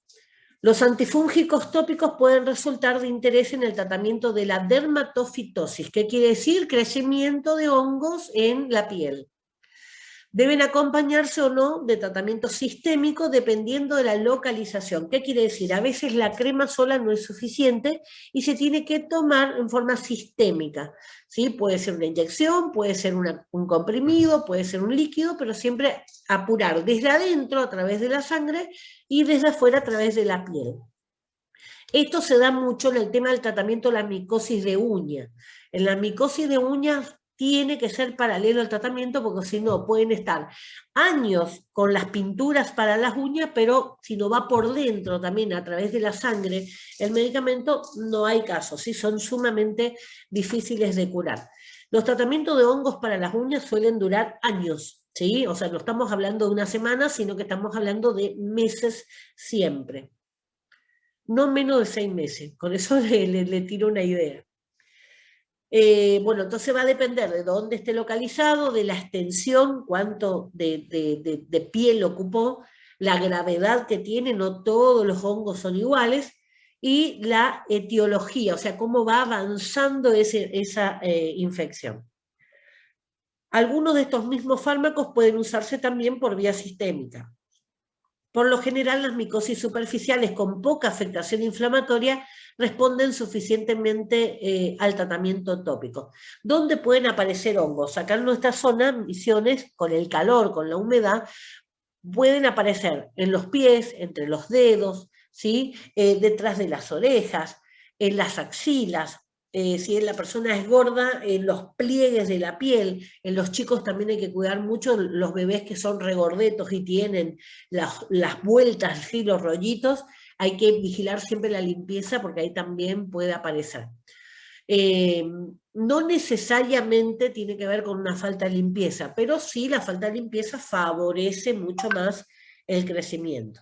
Los antifúngicos tópicos pueden resultar de interés en el tratamiento de la dermatofitosis. ¿Qué quiere decir? Crecimiento de hongos en la piel. Deben acompañarse o no de tratamiento sistémico dependiendo de la localización. ¿Qué quiere decir? A veces la crema sola no es suficiente y se tiene que tomar en forma sistémica, ¿sí? Puede ser una inyección, puede ser un comprimido, puede ser un líquido, pero siempre apurar desde adentro a través de la sangre y desde afuera a través de la piel. Esto se da mucho en el tema del tratamiento de la micosis de uña. En la micosis de uñas tiene que ser paralelo al tratamiento, porque si no pueden estar años con las pinturas para las uñas, pero si no va por dentro también a través de la sangre el medicamento, no hay caso, ¿sí? Son sumamente difíciles de curar. Los tratamientos de hongos para las uñas suelen durar años, ¿sí? O sea, no estamos hablando de una semana, sino que estamos hablando de meses siempre. No menos de 6 meses, con eso le tiro una idea. Bueno, entonces va a depender de dónde esté localizado, de la extensión, cuánto de piel ocupó, la gravedad que tiene, no todos los hongos son iguales, y la etiología, o sea, cómo va avanzando esa infección. Algunos de estos mismos fármacos pueden usarse también por vía sistémica. Por lo general, las micosis superficiales con poca afectación inflamatoria responden suficientemente al tratamiento tópico. ¿Dónde pueden aparecer hongos? Acá en nuestra zona, Misiones, con el calor, con la humedad, pueden aparecer en los pies, entre los dedos, ¿sí? Detrás de las orejas, en las axilas. Si la persona es gorda, en los pliegues de la piel. En los chicos también hay que cuidar mucho los bebés que son regordetos y tienen las vueltas, ¿sí? Los rollitos. Hay que vigilar siempre la limpieza porque ahí también puede aparecer. No necesariamente tiene que ver con una falta de limpieza, pero sí la falta de limpieza favorece mucho más el crecimiento.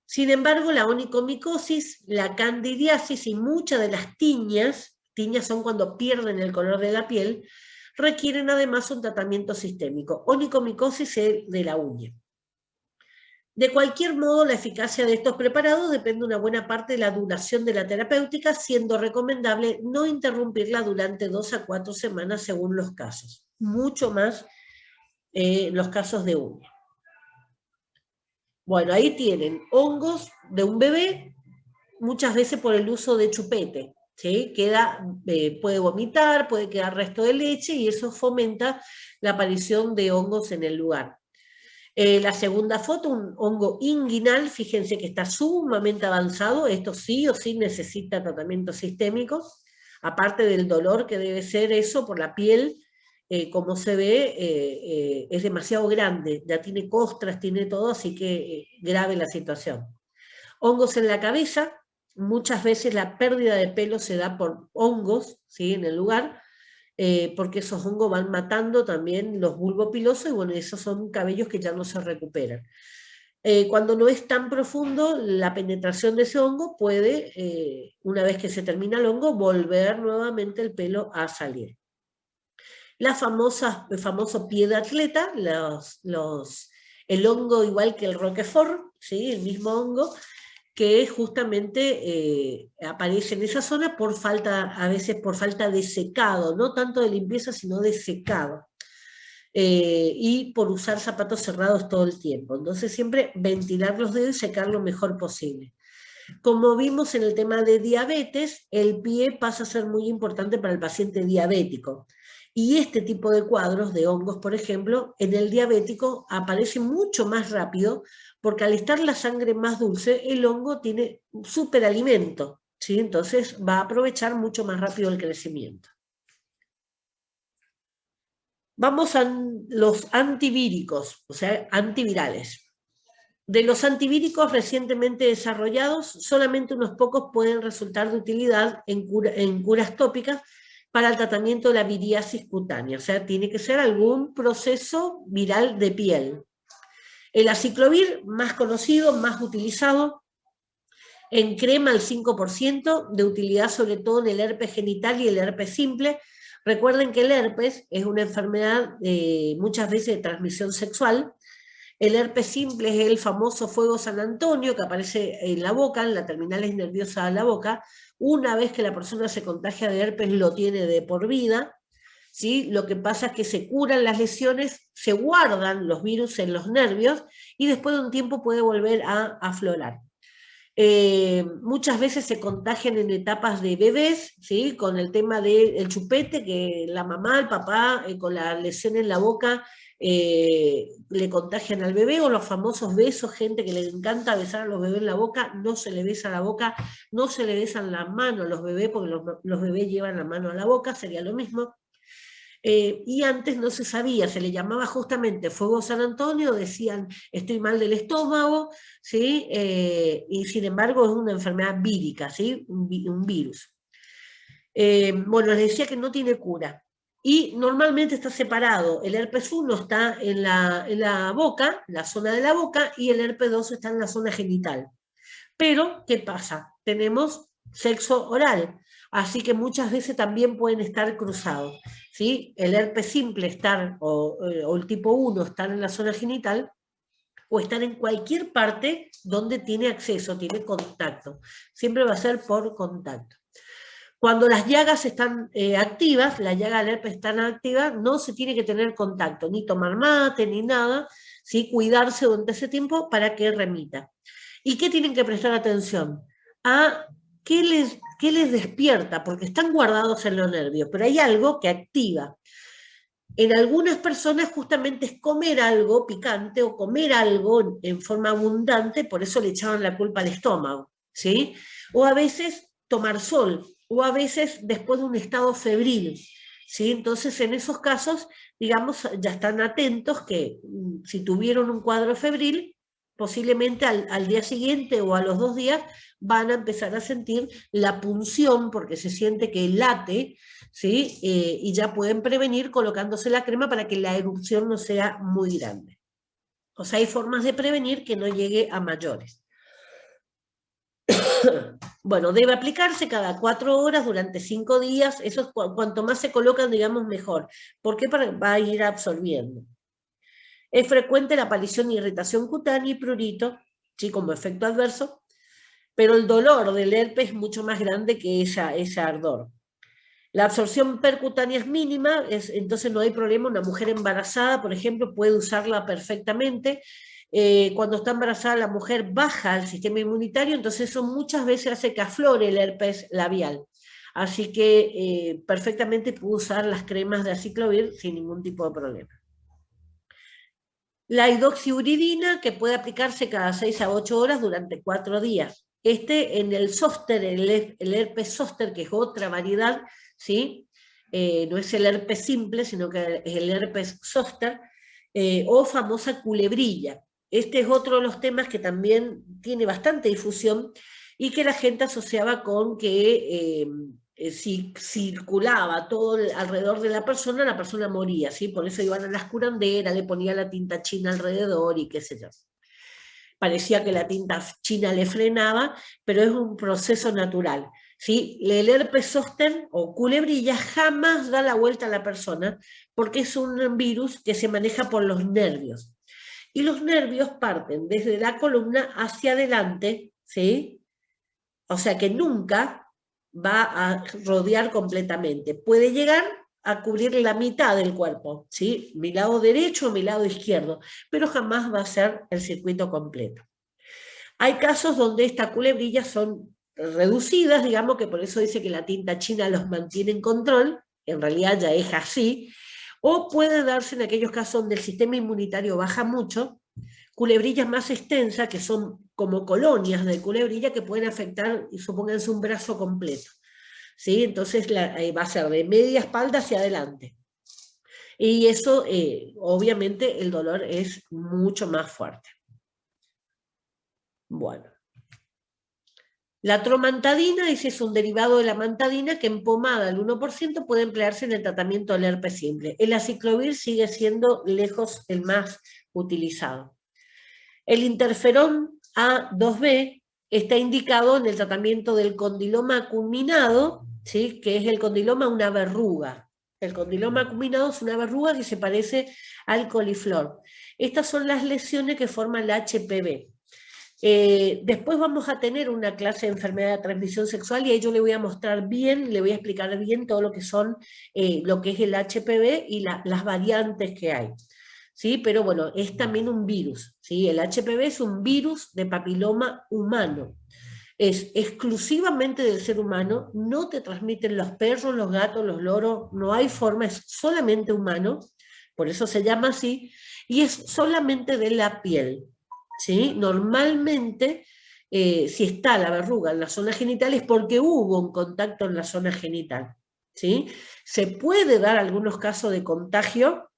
Sin embargo, la onicomicosis, la candidiasis y muchas de las tiñas son cuando pierden el color de la piel, requieren además un tratamiento sistémico. Onicomicosis es de la uña. De cualquier modo, la eficacia de estos preparados depende una buena parte de la duración de la terapéutica, siendo recomendable no interrumpirla durante 2 a 4 semanas según los casos. Mucho más los casos de uña. Bueno, ahí tienen hongos de un bebé, muchas veces por el uso de chupete, ¿sí? Puede vomitar, puede quedar resto de leche y eso fomenta la aparición de hongos en el lugar. La segunda foto, un hongo inguinal, fíjense que está sumamente avanzado, esto sí o sí necesita tratamiento sistémico, aparte del dolor que debe ser eso por la piel, como se ve, es demasiado grande, ya tiene costras, tiene todo, así que grave la situación. Hongos en la cabeza, muchas veces la pérdida de pelo se da por hongos, ¿sí? En el lugar, porque esos hongos van matando también los bulbos pilosos y bueno, esos son cabellos que ya no se recuperan. Cuando no es tan profundo, la penetración de ese hongo puede, una vez que se termina el hongo, volver nuevamente el pelo a salir. El famoso pie de atleta, el hongo igual que el Roquefort, ¿sí? El mismo hongo, que justamente aparece en esa zona por falta, a veces por falta de secado, no tanto de limpieza, sino de secado. Y por usar zapatos cerrados todo el tiempo. Entonces siempre ventilar los dedos y secar lo mejor posible. Como vimos en el tema de diabetes, el pie pasa a ser muy importante para el paciente diabético. Y este tipo de cuadros, de hongos, por ejemplo, en el diabético aparece mucho más rápido, porque al estar la sangre más dulce, el hongo tiene superalimento, ¿sí? Entonces va a aprovechar mucho más rápido el crecimiento. Vamos a los antivíricos, o sea, antivirales. De los antivíricos recientemente desarrollados, solamente unos pocos pueden resultar de utilidad en curas tópicas para el tratamiento de la viriasis cutánea, o sea, tiene que ser algún proceso viral de piel. El aciclovir, más conocido, más utilizado, en crema al 5%, de utilidad sobre todo en el herpes genital y el herpes simple. Recuerden que el herpes es una enfermedad muchas veces de transmisión sexual. El herpes simple es el famoso fuego San Antonio que aparece en la boca, en la terminales nerviosa de la boca. Una vez que la persona se contagia de herpes, lo tiene de por vida, ¿sí? Lo que pasa es que se curan las lesiones, se guardan los virus en los nervios y después de un tiempo puede volver a aflorar. Muchas veces se contagian en etapas de bebés, ¿sí? Con el tema del chupete, que la mamá, el papá, con la lesión en la boca, le contagian al bebé, o los famosos besos, gente que le encanta besar a los bebés en la boca, no se le besa la boca, no se le besan la mano a los bebés, porque los bebés llevan la mano a la boca, sería lo mismo. Y antes no se sabía, se le llamaba justamente fuego San Antonio, decían estoy mal del estómago, ¿sí? Y sin embargo es una enfermedad vírica, ¿sí? Un virus. Bueno, les decía que no tiene cura. Y normalmente está separado. El herpes 1 está en la boca, la zona de la boca, y el herpes 2 está en la zona genital. Pero, ¿qué pasa? Tenemos sexo oral, así que muchas veces también pueden estar cruzados, ¿sí? El herpes simple estar, o el tipo 1 estar en la zona genital, o estar en cualquier parte donde tiene acceso, tiene contacto. Siempre va a ser por contacto. Cuando las llagas están activas, la llaga del herpes está activa, no se tiene que tener contacto, ni tomar mate, ni nada, ¿sí? Cuidarse durante ese tiempo para que remita. ¿Y qué tienen que prestar atención? A qué les despierta, porque están guardados en los nervios, pero hay algo que activa. En algunas personas justamente es comer algo picante o comer algo en forma abundante, por eso le echaban la culpa al estómago, ¿sí? O a veces tomar sol, o a veces después de un estado febril, ¿sí? Entonces en esos casos, digamos, ya están atentos que si tuvieron un cuadro febril, posiblemente al día siguiente o a los 2 días van a empezar a sentir la punción porque se siente que late, ¿sí? Y ya pueden prevenir colocándose la crema para que la erupción no sea muy grande. O sea, hay formas de prevenir que no llegue a mayores. Bueno, debe aplicarse cada 4 horas durante 5 días. Eso es cuanto más se colocan, digamos, mejor. ¿Por qué? Va a ir absorbiendo. Es frecuente la aparición de irritación cutánea y prurito, ¿sí? Como efecto adverso, pero el dolor del herpes es mucho más grande que ese ardor. La absorción percutánea es mínima, entonces no hay problema. Una mujer embarazada, por ejemplo, puede usarla perfectamente. Cuando está embarazada la mujer baja el sistema inmunitario, entonces eso muchas veces hace que aflore el herpes labial. Así que perfectamente puede usar las cremas de aciclovir sin ningún tipo de problema. La hidroxiuridina, que puede aplicarse cada 6 a 8 horas durante 4 días. En el zóster, el herpes zóster, que es otra variedad, ¿sí? No es el herpes simple, sino que es el herpes zóster, o famosa culebrilla. Este es otro de los temas que también tiene bastante difusión y que la gente asociaba con que si circulaba todo alrededor de la persona moría, ¿sí? Por eso iban a las curanderas, le ponían la tinta china alrededor y qué sé yo. Parecía que la tinta china le frenaba, pero es un proceso natural, ¿sí? El herpes zóster o culebrilla jamás da la vuelta a la persona porque es un virus que se maneja por los nervios. Y los nervios parten desde la columna hacia adelante, ¿sí? O sea que nunca va a rodear completamente. Puede llegar a cubrir la mitad del cuerpo, ¿sí? Mi lado derecho o mi lado izquierdo, pero jamás va a ser el circuito completo. Hay casos donde estas culebrillas son reducidas, digamos que por eso dice que la tinta china los mantiene en control, en realidad ya es así, o puede darse en aquellos casos donde el sistema inmunitario baja mucho, culebrillas más extensas, que son como colonias de culebrilla que pueden afectar, y supónganse, un brazo completo. ¿Sí? Entonces va a ser de media espalda hacia adelante. Y eso, obviamente, el dolor es mucho más fuerte. Bueno. La tromantadina es un derivado de la mantadina que en pomada al 1% puede emplearse en el tratamiento del herpes simple. El aciclovir sigue siendo lejos el más utilizado. El interferón A2B está indicado en el tratamiento del condiloma acuminado, ¿sí? Que es el condiloma, una verruga. El condiloma acuminado es una verruga que se parece al coliflor. Estas son las lesiones que forman la HPV. Después vamos a tener una clase de enfermedad de transmisión sexual y ahí yo le voy a mostrar bien, le voy a explicar bien todo lo que son, lo que es el HPV y las variantes que hay. ¿Sí? Pero bueno, es también un virus, ¿sí? El HPV es un virus de papiloma humano. Es exclusivamente del ser humano, no te transmiten los perros, los gatos, los loros, no hay forma, es solamente humano, por eso se llama así, y es solamente de la piel, ¿sí? Normalmente, si está la verruga en la zona genital es porque hubo un contacto en la zona genital, ¿sí? Se puede dar algunos casos de contagio,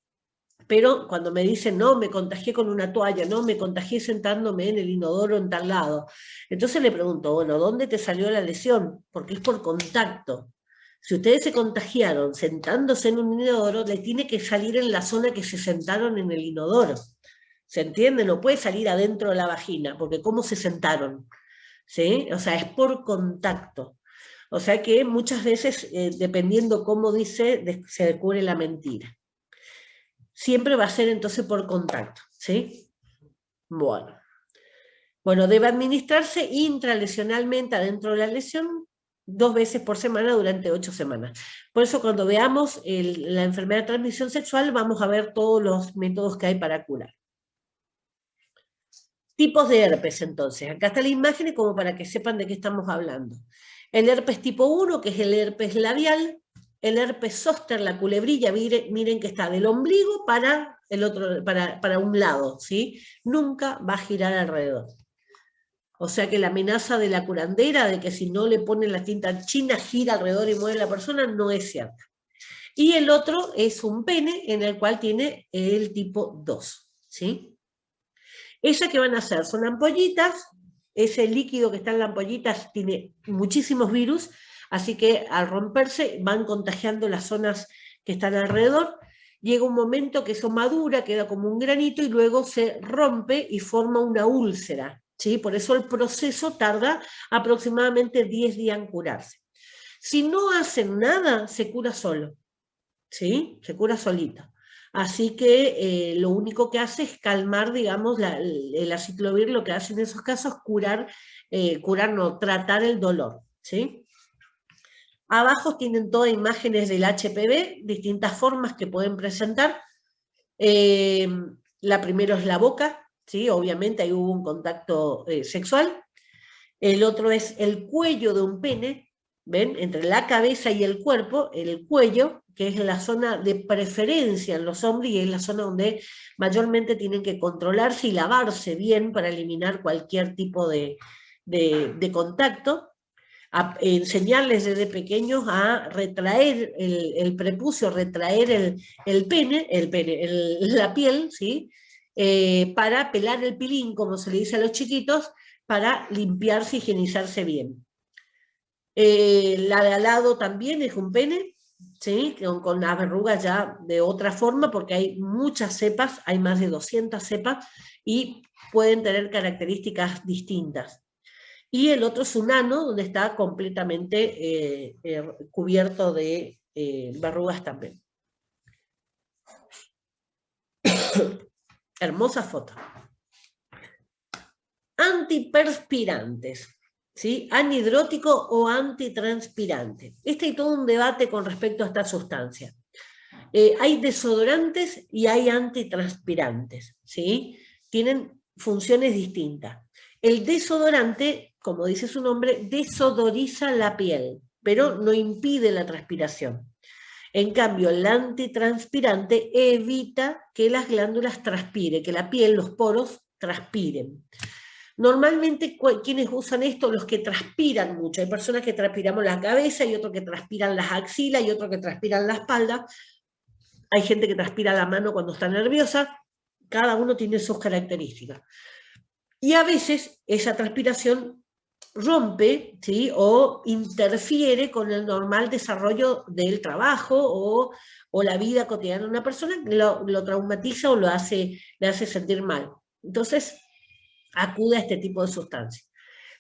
pero cuando me dicen, no, me contagié con una toalla, no, me contagié sentándome en el inodoro en tal lado. Entonces le pregunto, bueno, ¿dónde te salió la lesión? Porque es por contacto. Si ustedes se contagiaron sentándose en un inodoro, le tiene que salir en la zona que se sentaron en el inodoro. ¿Se entiende? No puede salir adentro de la vagina, porque ¿cómo se sentaron? ¿Sí? O sea, es por contacto. O sea que muchas veces, dependiendo cómo dice, se descubre la mentira. Siempre va a ser entonces por contacto, ¿sí? Bueno, debe administrarse intralesionalmente adentro de la lesión 2 veces por semana durante 8 semanas. Por eso cuando veamos la enfermedad de transmisión sexual vamos a ver todos los métodos que hay para curar. Tipos de herpes, entonces. Acá está la imagen como para que sepan de qué estamos hablando. El herpes tipo 1, que es el herpes labial. El herpes zóster, la culebrilla, miren que está del ombligo para un lado, ¿sí? Nunca va a girar alrededor. O sea que la amenaza de la curandera, de que si no le ponen la tinta china, gira alrededor y mueve la persona, no es cierta. Y el otro es un pene, en el cual tiene el tipo 2, ¿sí? Esas que van a hacer son ampollitas, ese líquido que está en las ampollitas tiene muchísimos virus, así que al romperse van contagiando las zonas que están alrededor. Llega un momento que eso madura, queda como un granito y luego se rompe y forma una úlcera, ¿sí? Por eso el proceso tarda aproximadamente 10 días en curarse. Si no hacen nada, se cura solo, ¿sí? Se cura solito. Así que lo único que hace es calmar, digamos, el aciclovir, lo que hace en esos casos es tratar el dolor, ¿sí? Abajo tienen todas imágenes del HPV, distintas formas que pueden presentar. La primera es la boca, ¿sí? Obviamente ahí hubo un contacto sexual. El otro es el cuello de un pene, ¿ven? Entre la cabeza y el cuerpo, el cuello, que es la zona de preferencia en los hombres y es la zona donde mayormente tienen que controlarse y lavarse bien para eliminar cualquier tipo de contacto. Enseñarles desde pequeños a retraer el prepucio, retraer el pene, la piel, ¿sí? Para pelar el pilín, como se le dice a los chiquitos, para limpiarse y higienizarse bien. La de al lado también es un pene, ¿sí? Con las verrugas ya de otra forma, porque hay muchas cepas, hay más de 200 cepas, y pueden tener características distintas. Y el otro es un ano, donde está completamente cubierto de verrugas también. Hermosa foto. Antiperspirantes, ¿sí? Anhidrótico o antitranspirante. Hay todo un debate con respecto a esta sustancia. Hay desodorantes y hay antitranspirantes, ¿sí? Tienen funciones distintas. El desodorante, como dice su nombre, desodoriza la piel, pero no impide la transpiración. En cambio, el antitranspirante evita que las glándulas transpiren, que la piel, los poros, transpiren. Normalmente, quienes usan esto, los que transpiran mucho. Hay personas que transpiramos la cabeza, y otros que transpiran las axilas, y otros que transpiran la espalda. Hay gente que transpira la mano cuando está nerviosa. Cada uno tiene sus características. Y a veces esa transpiración rompe, ¿sí?, o interfiere con el normal desarrollo del trabajo o la vida cotidiana de una persona, lo traumatiza o le hace sentir mal. Entonces, acude a este tipo de sustancias.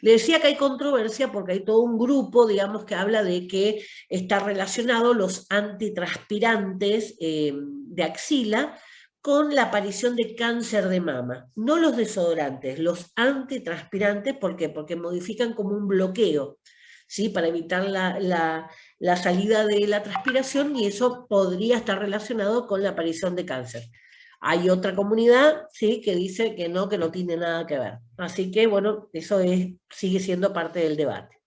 Le decía que hay controversia porque hay todo un grupo, digamos, que habla de que está relacionado los antitranspirantes de axila con la aparición de cáncer de mama. No los desodorantes, los antitranspirantes. ¿Por qué? Porque modifican como un bloqueo, ¿sí?, para evitar la salida de la transpiración, y eso podría estar relacionado con la aparición de cáncer. Hay otra comunidad, ¿sí?, que dice que no tiene nada que ver. Así que, bueno, eso sigue siendo parte del debate.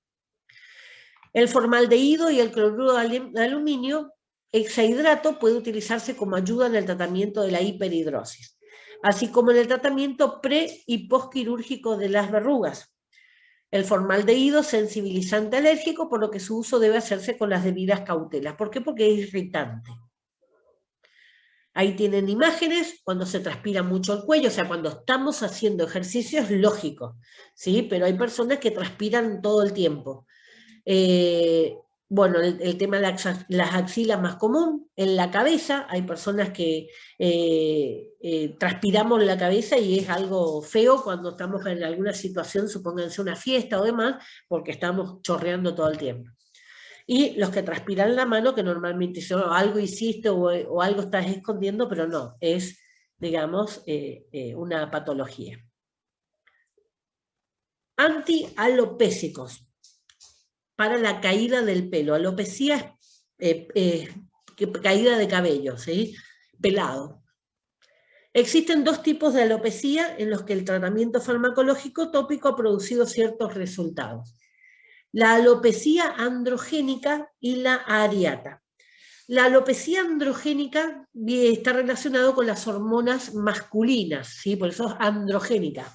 El formaldehído y el cloruro de aluminio hexahidrato puede utilizarse como ayuda en el tratamiento de la hiperhidrosis, así como en el tratamiento pre- y postquirúrgico de las verrugas. El formaldehído es sensibilizante alérgico, por lo que su uso debe hacerse con las debidas cautelas. ¿Por qué? Porque es irritante. Ahí tienen imágenes cuando se transpira mucho el cuello, o sea, cuando estamos haciendo ejercicio es lógico, ¿sí? Pero hay personas que transpiran todo el tiempo. Bueno, el tema de las axilas más común. En la cabeza hay personas que transpiramos la cabeza, y es algo feo cuando estamos en alguna situación, supónganse una fiesta o demás, porque estamos chorreando todo el tiempo. Y los que transpiran la mano, que normalmente algo hiciste o algo estás escondiendo, pero no, es, digamos, una patología. Antialopésicos para la caída del pelo. Alopecia es caída de cabello, ¿sí?, pelado. Existen dos tipos de alopecia en los que el tratamiento farmacológico tópico ha producido ciertos resultados: la alopecia androgénica y la areata. La alopecia androgénica está relacionada con las hormonas masculinas, ¿sí?, por eso es androgénica.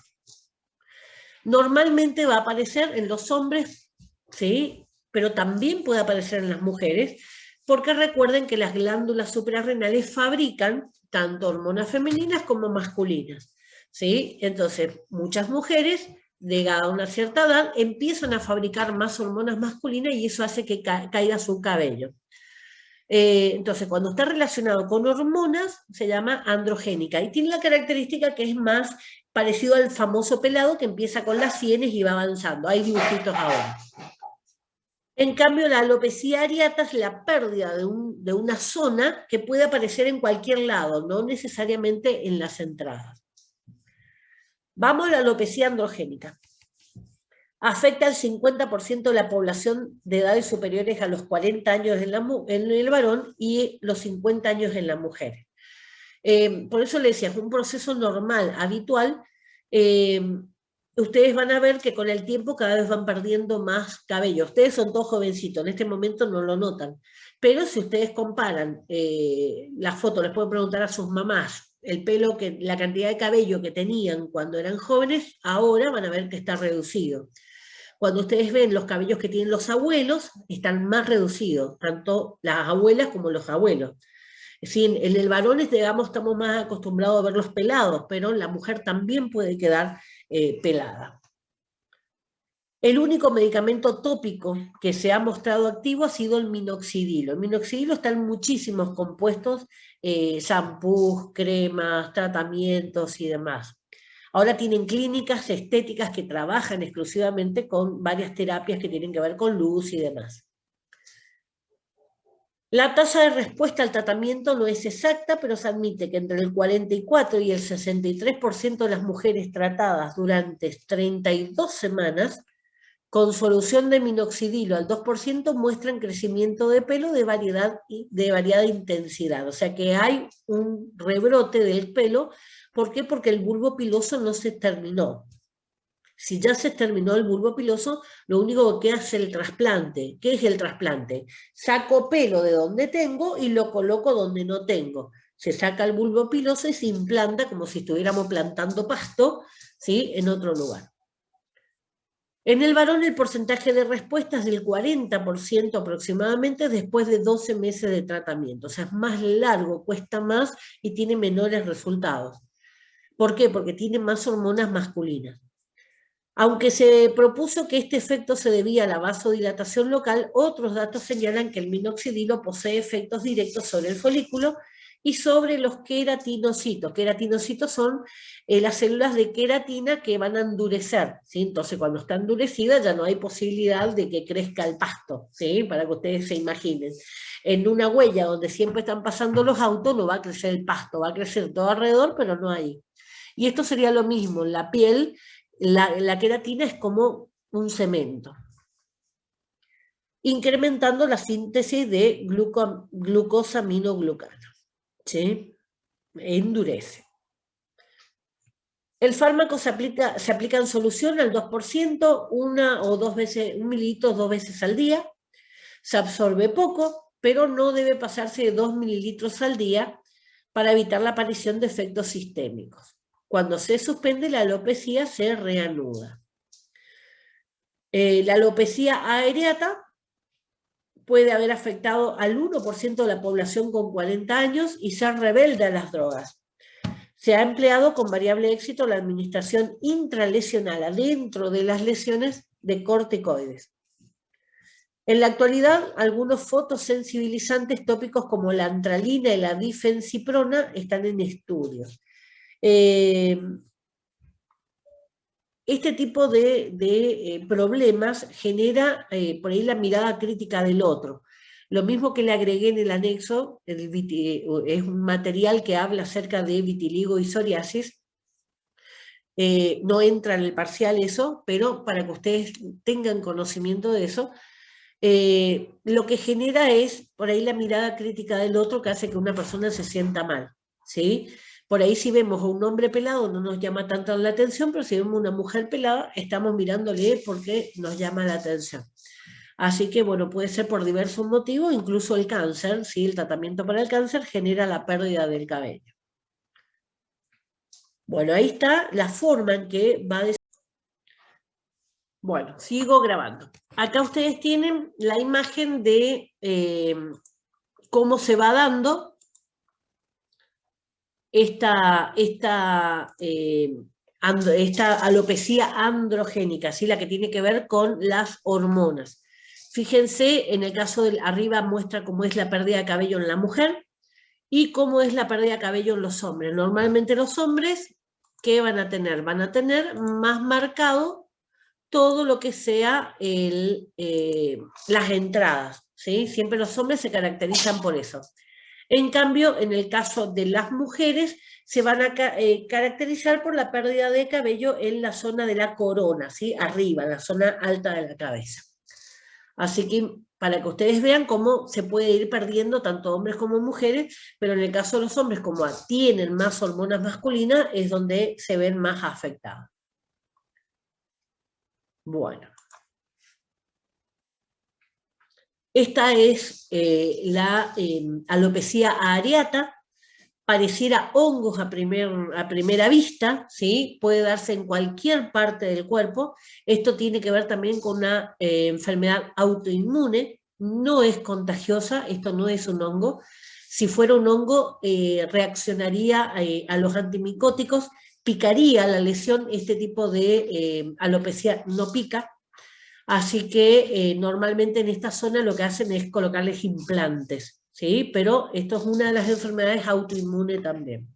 Normalmente va a aparecer en los hombres, ¿sí?, pero también puede aparecer en las mujeres, porque recuerden que las glándulas suprarrenales fabrican tanto hormonas femeninas como masculinas, ¿sí? Entonces, muchas mujeres, llegada a una cierta edad, empiezan a fabricar más hormonas masculinas, y eso hace que caiga su cabello. Entonces, cuando está relacionado con hormonas, se llama androgénica, y tiene la característica que es más parecido al famoso pelado que empieza con las sienes y va avanzando. Hay dibujitos ahora. En cambio, la alopecia areata es la pérdida de una zona que puede aparecer en cualquier lado, no necesariamente en las entradas. Vamos a la alopecia androgénica. Afecta al 50% de la población de edades superiores a los 40 años en el varón y los 50 años en la mujer. Por eso le decía, es un proceso normal, habitual. Ustedes van a ver que con el tiempo cada vez van perdiendo más cabello. Ustedes son todos jovencitos, en este momento no lo notan. Pero si ustedes comparan las fotos, les pueden preguntar a sus mamás el pelo, la cantidad de cabello que tenían cuando eran jóvenes, ahora van a ver que está reducido. Cuando ustedes ven los cabellos que tienen los abuelos, están más reducidos, tanto las abuelas como los abuelos. Sí, en el varón, digamos, estamos más acostumbrados a verlos pelados, pero la mujer también puede quedar pelada. El único medicamento tópico que se ha mostrado activo ha sido el minoxidilo. El minoxidilo está en muchísimos compuestos, shampoos, cremas, tratamientos y demás. Ahora tienen clínicas estéticas que trabajan exclusivamente con varias terapias que tienen que ver con luz y demás. La tasa de respuesta al tratamiento no es exacta, pero se admite que entre el 44 y el 63% de las mujeres tratadas durante 32 semanas con solución de minoxidilo al 2% muestran crecimiento de pelo de variada intensidad. O sea que hay un rebrote del pelo. ¿Por qué? Porque el bulbo piloso no se terminó. Si ya se terminó el bulbo piloso, lo único que queda es el trasplante. ¿Qué es el trasplante? Saco pelo de donde tengo y lo coloco donde no tengo. Se saca el bulbo piloso y se implanta como si estuviéramos plantando pasto, ¿sí?, en otro lugar. En el varón el porcentaje de respuesta es del 40% aproximadamente después de 12 meses de tratamiento. O sea, es más largo, cuesta más y tiene menores resultados. ¿Por qué? Porque tiene más hormonas masculinas. Aunque se propuso que este efecto se debía a la vasodilatación local, otros datos señalan que el minoxidilo posee efectos directos sobre el folículo y sobre los queratinocitos. Queratinocitos son las células de queratina que van a endurecer, ¿sí? Entonces, cuando está endurecida ya no hay posibilidad de que crezca el pasto, ¿sí?, para que ustedes se imaginen. En una huella donde siempre están pasando los autos no va a crecer el pasto, va a crecer todo alrededor, pero no ahí. Y esto sería lo mismo, en la piel. La queratina es como un cemento, incrementando la síntesis de glucosaminoglucano, ¿sí? Endurece. El fármaco se aplica en solución al 2%, 1 o 2 veces, 1 mililitro 2 veces al día. Se absorbe poco, pero no debe pasarse de 2 mililitros al día para evitar la aparición de efectos sistémicos. Cuando se suspende, la alopecia se reanuda. La alopecia areata puede haber afectado al 1% de la población con 40 años y ser rebelde a las drogas. Se ha empleado con variable éxito la administración intralesional adentro de las lesiones de corticoides. En la actualidad, algunos fotosensibilizantes tópicos como la antralina y la difenciprona están en estudio. Este tipo de problemas genera por ahí la mirada crítica del otro. Lo mismo que le agregué en el anexo, es un material que habla acerca de vitiligo y psoriasis. No entra en el parcial eso, pero para que ustedes tengan conocimiento de eso, lo que genera es por ahí la mirada crítica del otro que hace que una persona se sienta mal, ¿sí? Por ahí si vemos a un hombre pelado no nos llama tanto la atención, pero si vemos a una mujer pelada estamos mirándole porque nos llama la atención. Así que bueno, puede ser por diversos motivos, incluso el cáncer, ¿sí? El tratamiento para el cáncer genera la pérdida del cabello. Bueno, ahí está la forma en que va a... Bueno, sigo grabando. Acá ustedes tienen la imagen de cómo se va dando esta alopecia androgénica, ¿sí? La que tiene que ver con las hormonas. Fíjense, en el caso del arriba muestra cómo es la pérdida de cabello en la mujer y cómo es la pérdida de cabello en los hombres. Normalmente los hombres, ¿qué van a tener? Van a tener más marcado todo lo que sea las entradas, ¿sí? Siempre los hombres se caracterizan por eso. En cambio, en el caso de las mujeres, se van a caracterizar por la pérdida de cabello en la zona de la corona, ¿sí? Arriba, en la zona alta de la cabeza. Así que para que ustedes vean cómo se puede ir perdiendo tanto hombres como mujeres, pero en el caso de los hombres, como tienen más hormonas masculinas, es donde se ven más afectados. Bueno. Esta es la alopecia areata, pareciera hongos a primera vista, ¿sí? Puede darse en cualquier parte del cuerpo. Esto tiene que ver también con una enfermedad autoinmune, no es contagiosa, esto no es un hongo. Si fuera un hongo, reaccionaría a los antimicóticos, picaría la lesión, este tipo de alopecia no pica. Así que normalmente en esta zona lo que hacen es colocarles implantes, ¿sí? Pero esto es una de las enfermedades autoinmunes también.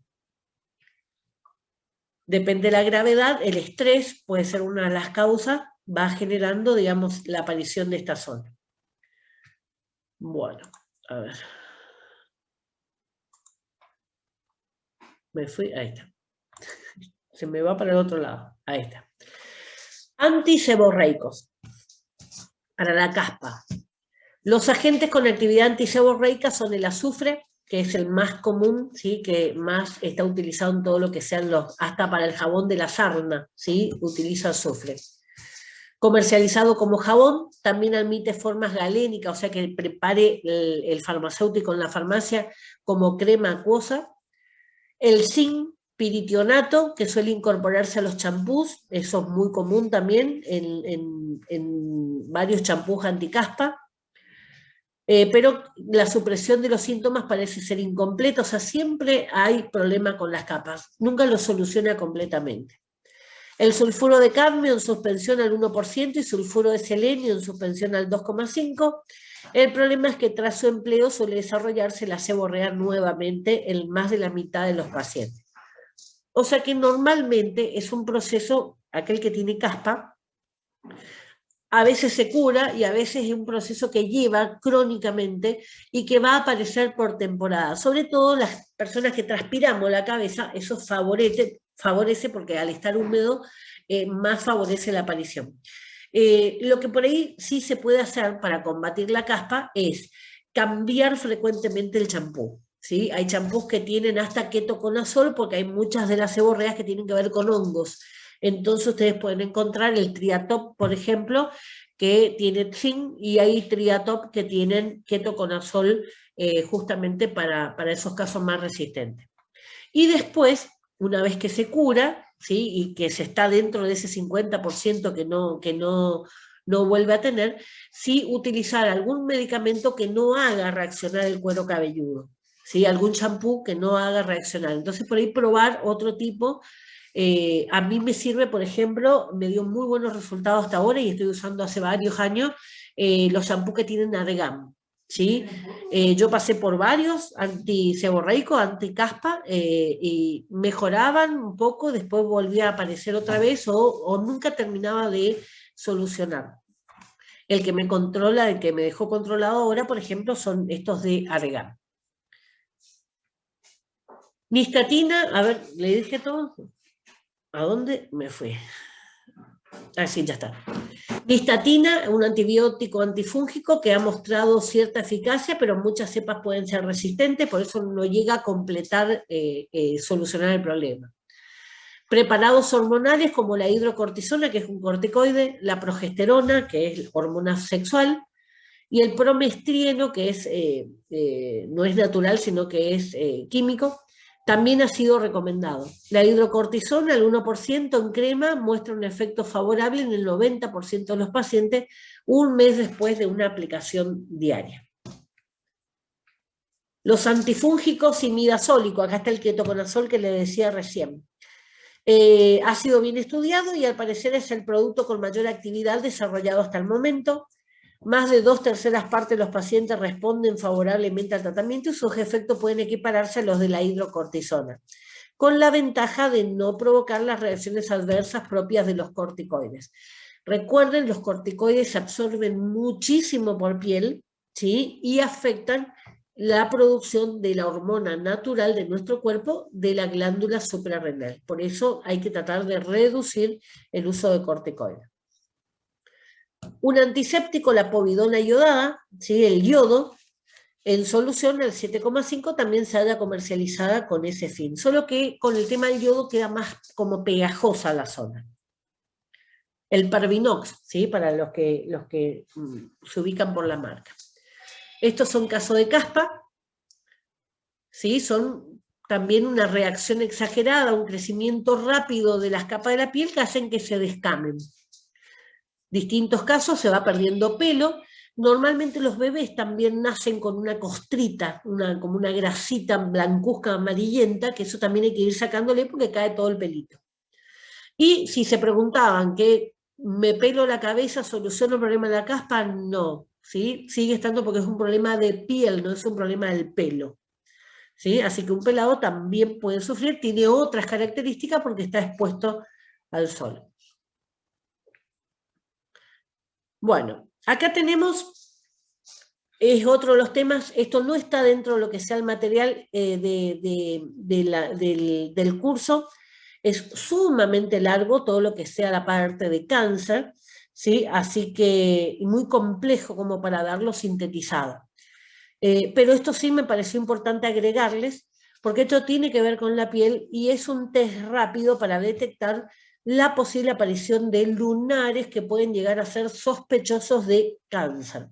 Depende de la gravedad, el estrés puede ser una de las causas, va generando, digamos, la aparición de esta zona. Bueno, a ver. Me fui, ahí está. Se me va para el otro lado, ahí está. Antiseborreicos. Para la caspa. Los agentes con actividad antiseborreica son el azufre, que es el más común, ¿sí? Que más está utilizado en todo lo que sean hasta para el jabón de la sarna, ¿sí? Utiliza azufre. Comercializado como jabón, también admite formas galénicas, o sea que prepare el farmacéutico en la farmacia como crema acuosa. El zinc piritionato, que suele incorporarse a los champús, eso es muy común también en varios champús anticaspa. Pero la supresión de los síntomas parece ser incompleta, o sea, siempre hay problema con las capas, nunca lo soluciona completamente. El sulfuro de cadmio en suspensión al 1% y sulfuro de selenio en suspensión al 2,5%. El problema es que tras su empleo suele desarrollarse la seborrea nuevamente en más de la mitad de los pacientes. O sea que normalmente es un proceso, aquel que tiene caspa, a veces se cura y a veces es un proceso que lleva crónicamente y que va a aparecer por temporada. Sobre todo las personas que transpiramos la cabeza, eso favorece porque al estar húmedo más favorece la aparición. Lo que por ahí sí se puede hacer para combatir la caspa es cambiar frecuentemente el champú. ¿Sí? Hay champús que tienen hasta ketoconazol porque hay muchas de las seborreas que tienen que ver con hongos. Entonces ustedes pueden encontrar el Triatop, por ejemplo, que tiene zinc, y hay Triatop que tienen ketoconazol justamente para esos casos más resistentes. Y después, una vez que se cura, ¿sí? Y que se está dentro de ese 50% que no vuelve a tener, sí utilizar algún medicamento que no haga reaccionar el cuero cabelludo, ¿sí? Algún champú que no haga reaccionar. Entonces, por ahí probar otro tipo. A mí me sirve, por ejemplo, me dio muy buenos resultados hasta ahora y estoy usando hace varios años los shampoos que tienen argán, ¿sí? Yo pasé por varios, anti-seborreico, anti-caspa, y mejoraban un poco, después volvía a aparecer otra vez o nunca terminaba de solucionar. El que me controla, el que me dejó controlado ahora, por ejemplo, son estos de argán. Nistatina, a ver, ¿le dije todo? ¿A dónde me fui? Ah, sí, ya está. Nistatina, un antibiótico antifúngico que ha mostrado cierta eficacia, pero muchas cepas pueden ser resistentes, por eso no llega a completar, solucionar el problema. Preparados hormonales como la hidrocortisona, que es un corticoide, la progesterona, que es hormona sexual, y el promestrieno, que no es natural, sino que es químico, también ha sido recomendado. La hidrocortisona, el 1% en crema, muestra un efecto favorable en el 90% de los pacientes un mes después de una aplicación diaria. Los antifúngicos y imidazólico, acá está el ketoconazol que le decía recién. Ha sido bien estudiado y al parecer es el producto con mayor actividad desarrollado hasta el momento. Más de 2/3 partes de los pacientes responden favorablemente al tratamiento y sus efectos pueden equipararse a los de la hidrocortisona, con la ventaja de no provocar las reacciones adversas propias de los corticoides. Recuerden, los corticoides se absorben muchísimo por piel, ¿sí? Y afectan la producción de la hormona natural de nuestro cuerpo, de la glándula suprarrenal. Por eso hay que tratar de reducir el uso de corticoides. Un antiséptico, la povidona iodada, ¿sí? El yodo, en solución al 7,5 también se haya comercializada con ese fin, solo que con el tema del yodo queda más como pegajosa la zona. El Parvinox, ¿sí? Para los que se ubican por la marca. Estos son casos de caspa, ¿sí? Son también una reacción exagerada, un crecimiento rápido de las capas de la piel que hacen que se descamen. Distintos casos se va perdiendo pelo. Normalmente los bebés también nacen con una costrita, como una grasita blancuzca amarillenta, que eso también hay que ir sacándole porque cae todo el pelito. Y si se preguntaban que me pelo la cabeza, ¿soluciona el problema de la caspa? No, ¿sí? Sigue estando porque es un problema de piel, no es un problema del pelo. ¿Sí? Así que un pelado también puede sufrir, tiene otras características porque está expuesto al sol. Bueno, acá tenemos, es otro de los temas, esto no está dentro de lo que sea el material del curso, es sumamente largo todo lo que sea la parte de cáncer, ¿sí? Así que muy complejo como para darlo sintetizado. Pero esto sí me pareció importante agregarles, porque esto tiene que ver con la piel y es un test rápido para detectar la posible aparición de lunares que pueden llegar a ser sospechosos de cáncer.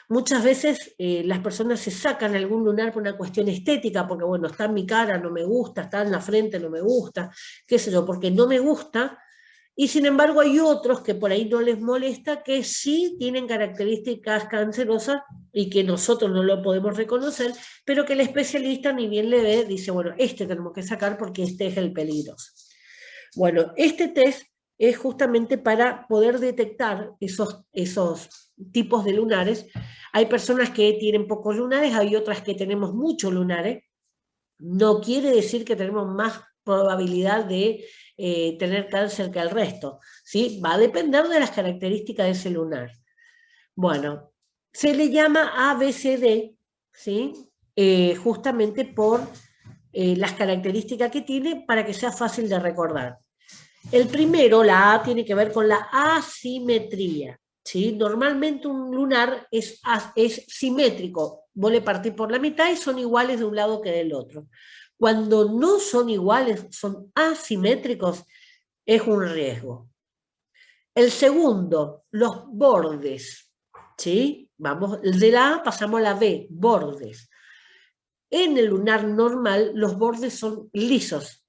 Muchas veces las personas se sacan algún lunar por una cuestión estética, porque bueno, está en mi cara, no me gusta, está en la frente, no me gusta, qué sé yo, porque no me gusta, y sin embargo hay otros que por ahí no les molesta, que sí tienen características cancerosas y que nosotros no lo podemos reconocer, pero que el especialista ni bien le ve, dice, bueno, este tenemos que sacar porque este es el peligroso. Bueno, este test es justamente para poder detectar esos tipos de lunares. Hay personas que tienen pocos lunares, hay otras que tenemos muchos lunares. No quiere decir que tenemos más probabilidad de tener cáncer que el resto, ¿sí? Va a depender de las características de ese lunar. Bueno, se le llama ABCD, ¿sí? Justamente por las características que tiene para que sea fácil de recordar. El primero, la A, tiene que ver con la asimetría, ¿sí? Normalmente un lunar es simétrico. Vos le partís por la mitad y son iguales de un lado que del otro. Cuando no son iguales, son asimétricos, es un riesgo. El segundo, los bordes, ¿sí? Vamos, de la A pasamos a la B, bordes. En el lunar normal, los bordes son lisos.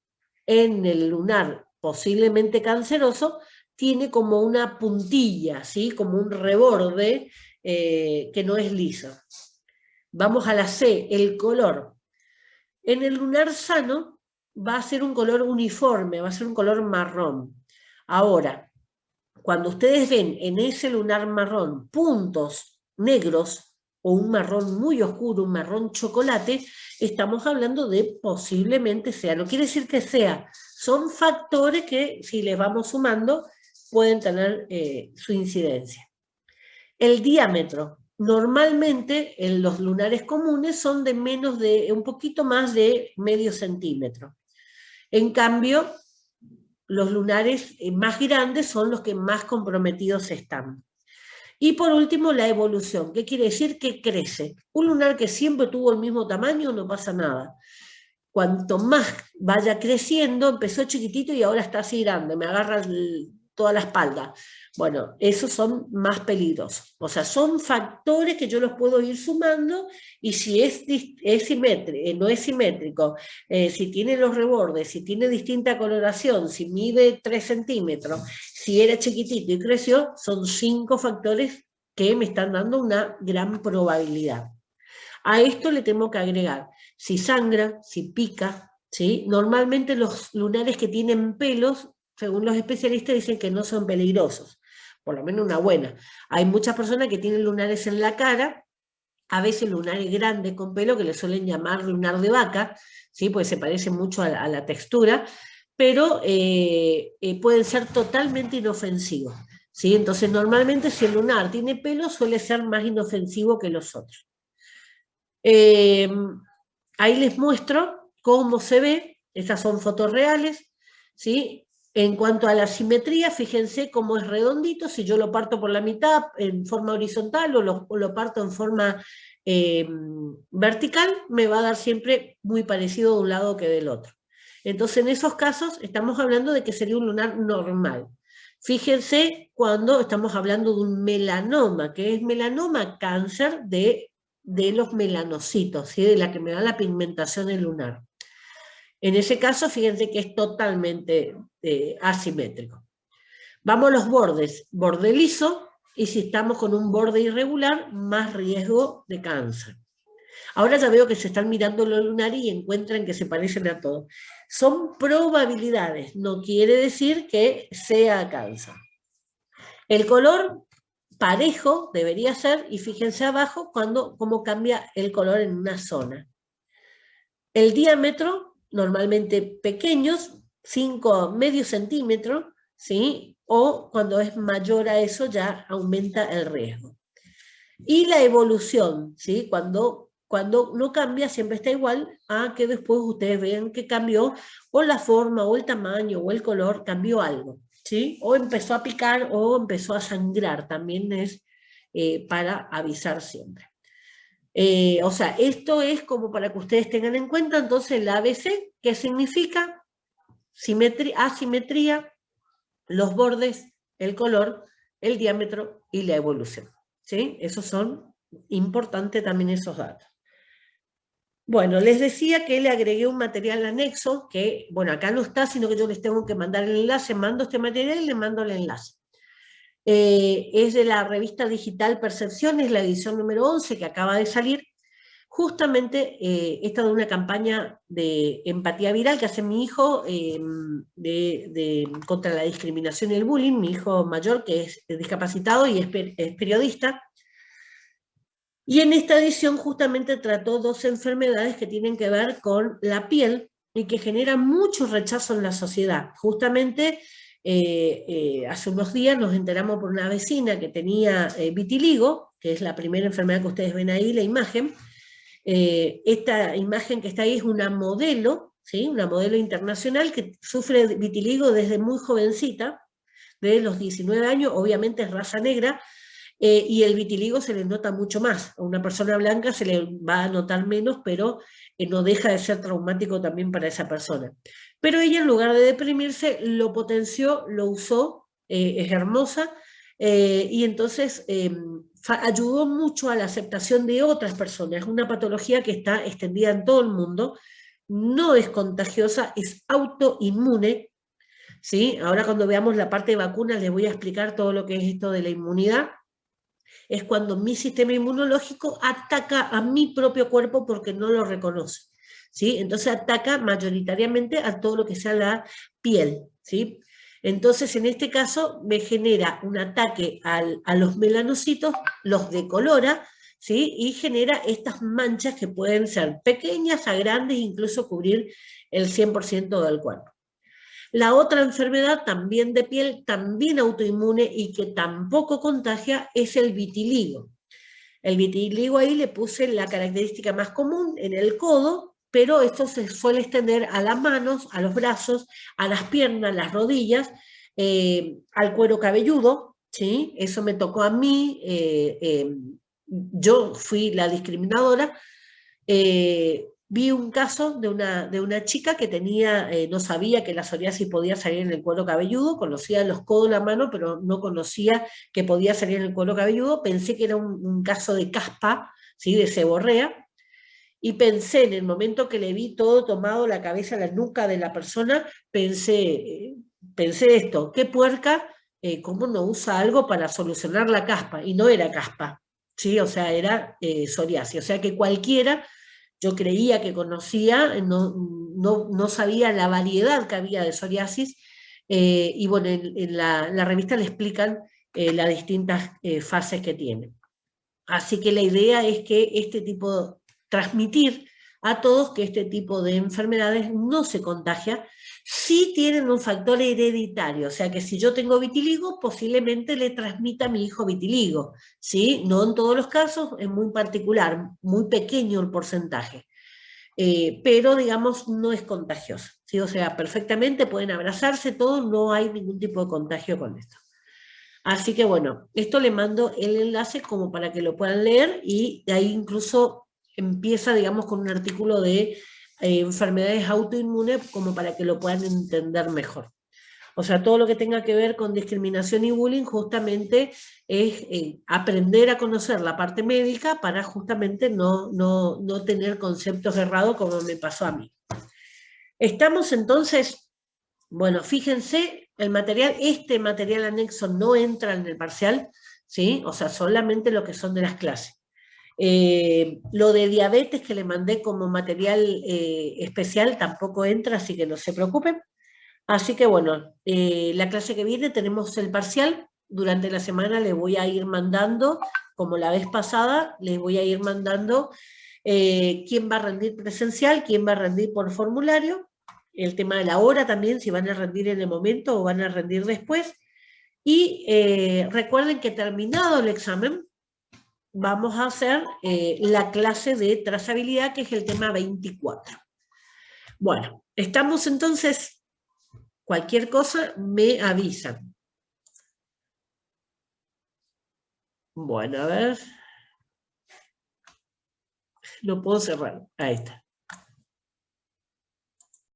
En el lunar posiblemente canceroso, tiene como una puntilla, ¿sí? Como un reborde que no es liso. Vamos a la C, el color. En el lunar sano va a ser un color uniforme, va a ser un color marrón. Ahora, cuando ustedes ven en ese lunar marrón puntos negros o un marrón muy oscuro, un marrón chocolate, estamos hablando de posiblemente sea. No quiere decir que sea, son factores que si les vamos sumando pueden tener su incidencia. El diámetro. Normalmente en los lunares comunes son de menos de, un poquito más de medio centímetro. En cambio, los lunares más grandes son los que más comprometidos están. Y por último, la evolución. ¿Qué quiere decir? Que crece. Un lunar que siempre tuvo el mismo tamaño, no pasa nada. Cuanto más vaya creciendo, empezó chiquitito y ahora está así grande, me agarra toda la espalda. Bueno, esos son más peligrosos. O sea, son factores que yo los puedo ir sumando y si es simétrico, no es simétrico, si tiene los rebordes, si tiene distinta coloración, si mide 3 centímetros, si era chiquitito y creció, son 5 factores que me están dando una gran probabilidad. A esto le tengo que agregar si sangra, si pica, ¿sí? Normalmente los lunares que tienen pelos, según los especialistas, dicen que no son peligrosos, por lo menos una buena. Hay muchas personas que tienen lunares en la cara, a veces lunares grandes con pelo, que le suelen llamar lunar de vaca, ¿sí? Porque se parece mucho a la textura, pero pueden ser totalmente inofensivos, ¿sí? Entonces, normalmente si el lunar tiene pelo, suele ser más inofensivo que los otros. Ahí les muestro cómo se ve, estas son fotos reales, ¿sí? En cuanto a la simetría, fíjense cómo es redondito, si yo lo parto por la mitad en forma horizontal o lo parto en forma vertical, me va a dar siempre muy parecido de un lado que del otro. Entonces, en esos casos, estamos hablando de que sería un lunar normal. Fíjense cuando estamos hablando de un melanoma, que es melanoma cáncer de los melanocitos, ¿sí? De la que me da la pigmentación del lunar. En ese caso, fíjense que es totalmente asimétrico. Vamos a los bordes, borde liso, y si estamos con un borde irregular, más riesgo de cáncer. Ahora ya veo que se están mirando los lunares y encuentran que se parecen a todos. Son probabilidades, no quiere decir que sea cáncer. El color parejo debería ser, y fíjense abajo cómo cambia el color en una zona. El diámetro, normalmente pequeños, 5 medio centímetros, ¿sí? O cuando es mayor a eso ya aumenta el riesgo. Y la evolución, ¿sí? Cuando no cambia, siempre está igual a que después ustedes vean que cambió, o la forma, o el tamaño, o el color, cambió algo, ¿sí? O empezó a picar, o empezó a sangrar, también es para avisar siempre. O sea, esto es como para que ustedes tengan en cuenta entonces la ABC, que significa asimetría, los bordes, el color, el diámetro y la evolución. ¿Sí? Esos son importantes también esos datos. Bueno, les decía que le agregué un material anexo, que, bueno, acá no está, sino que yo les tengo que mandar el enlace, mando este material y les mando el enlace. Es de la revista digital Percepciones, la edición número 11, que acaba de salir. Justamente esta de una campaña de empatía viral que hace mi hijo contra la discriminación y el bullying, mi hijo mayor que es discapacitado y es periodista. Y en esta edición justamente trató 2 enfermedades que tienen que ver con la piel y que generan mucho rechazo en la sociedad. Justamente hace unos días nos enteramos por una vecina que tenía vitiligo, que es la primera enfermedad que ustedes ven ahí, la imagen. Esta imagen que está ahí es una modelo, ¿sí? Una modelo internacional que sufre vitiligo desde muy jovencita, de los 19 años, obviamente es raza negra, y el vitiligo se le nota mucho más. A una persona blanca se le va a notar menos, pero no deja de ser traumático también para esa persona. Pero ella, en lugar de deprimirse, lo potenció, lo usó, es hermosa, y entonces ayudó mucho a la aceptación de otras personas. Es una patología que está extendida en todo el mundo, no es contagiosa, es autoinmune, ¿sí? Ahora cuando veamos la parte de vacunas les voy a explicar todo lo que es esto de la inmunidad. Es cuando mi sistema inmunológico ataca a mi propio cuerpo porque no lo reconoce, ¿sí? Entonces ataca mayoritariamente a todo lo que sea la piel, ¿sí? Entonces, en este caso, me genera un ataque a los melanocitos, los decolora, ¿sí? Y genera estas manchas que pueden ser pequeñas a grandes, incluso cubrir el 100% del cuerpo. La otra enfermedad también de piel, también autoinmune y que tampoco contagia, es el vitiligo. El vitiligo ahí le puse la característica más común en el codo, pero esto se suele extender a las manos, a los brazos, a las piernas, las rodillas, al cuero cabelludo, ¿sí? Eso me tocó a mí, yo fui la discriminadora. Vi un caso de una chica que tenía, no sabía que la psoriasis podía salir en el cuero cabelludo, conocía los codos, la mano, pero no conocía que podía salir en el cuero cabelludo. Pensé que era un caso de caspa, ¿sí? De seborrea, y pensé en el momento que le vi todo tomado, la cabeza, la nuca de la persona, pensé esto, qué puerca, cómo no usa algo para solucionar la caspa, y no era caspa, ¿sí? O sea, era psoriasis, o sea que cualquiera, yo creía que conocía, no sabía la variedad que había de psoriasis, y bueno, en la revista le explican las distintas fases que tiene. Así que la idea es que transmitir a todos que este tipo de enfermedades no se contagia, sí tienen un factor hereditario, o sea que si yo tengo vitiligo, posiblemente le transmita a mi hijo vitiligo, ¿sí? No en todos los casos, es muy particular, muy pequeño el porcentaje, pero digamos no es contagioso, ¿sí? O sea, perfectamente pueden abrazarse todos, no hay ningún tipo de contagio con esto. Así que bueno, esto le mando el enlace como para que lo puedan leer, y de ahí incluso empieza, digamos, con un artículo de enfermedades autoinmunes como para que lo puedan entender mejor. O sea, todo lo que tenga que ver con discriminación y bullying justamente es aprender a conocer la parte médica para justamente no tener conceptos errados como me pasó a mí. Estamos entonces, bueno, fíjense, este material anexo no entra en el parcial, ¿sí? O sea, solamente lo que son de las clases. Lo de diabetes que le mandé como material especial tampoco entra, así que no se preocupen. Así que bueno, la clase que viene tenemos el parcial. Durante la semana les voy a ir mandando, como la vez pasada, les voy a ir mandando quién va a rendir presencial, quién va a rendir por formulario, el tema de la hora también, si van a rendir en el momento o van a rendir después. Y recuerden que terminado el examen, vamos a hacer la clase de trazabilidad, que es el tema 24. Bueno, estamos entonces, cualquier cosa me avisan. Bueno, a ver. lo puedo cerrar. Ahí está.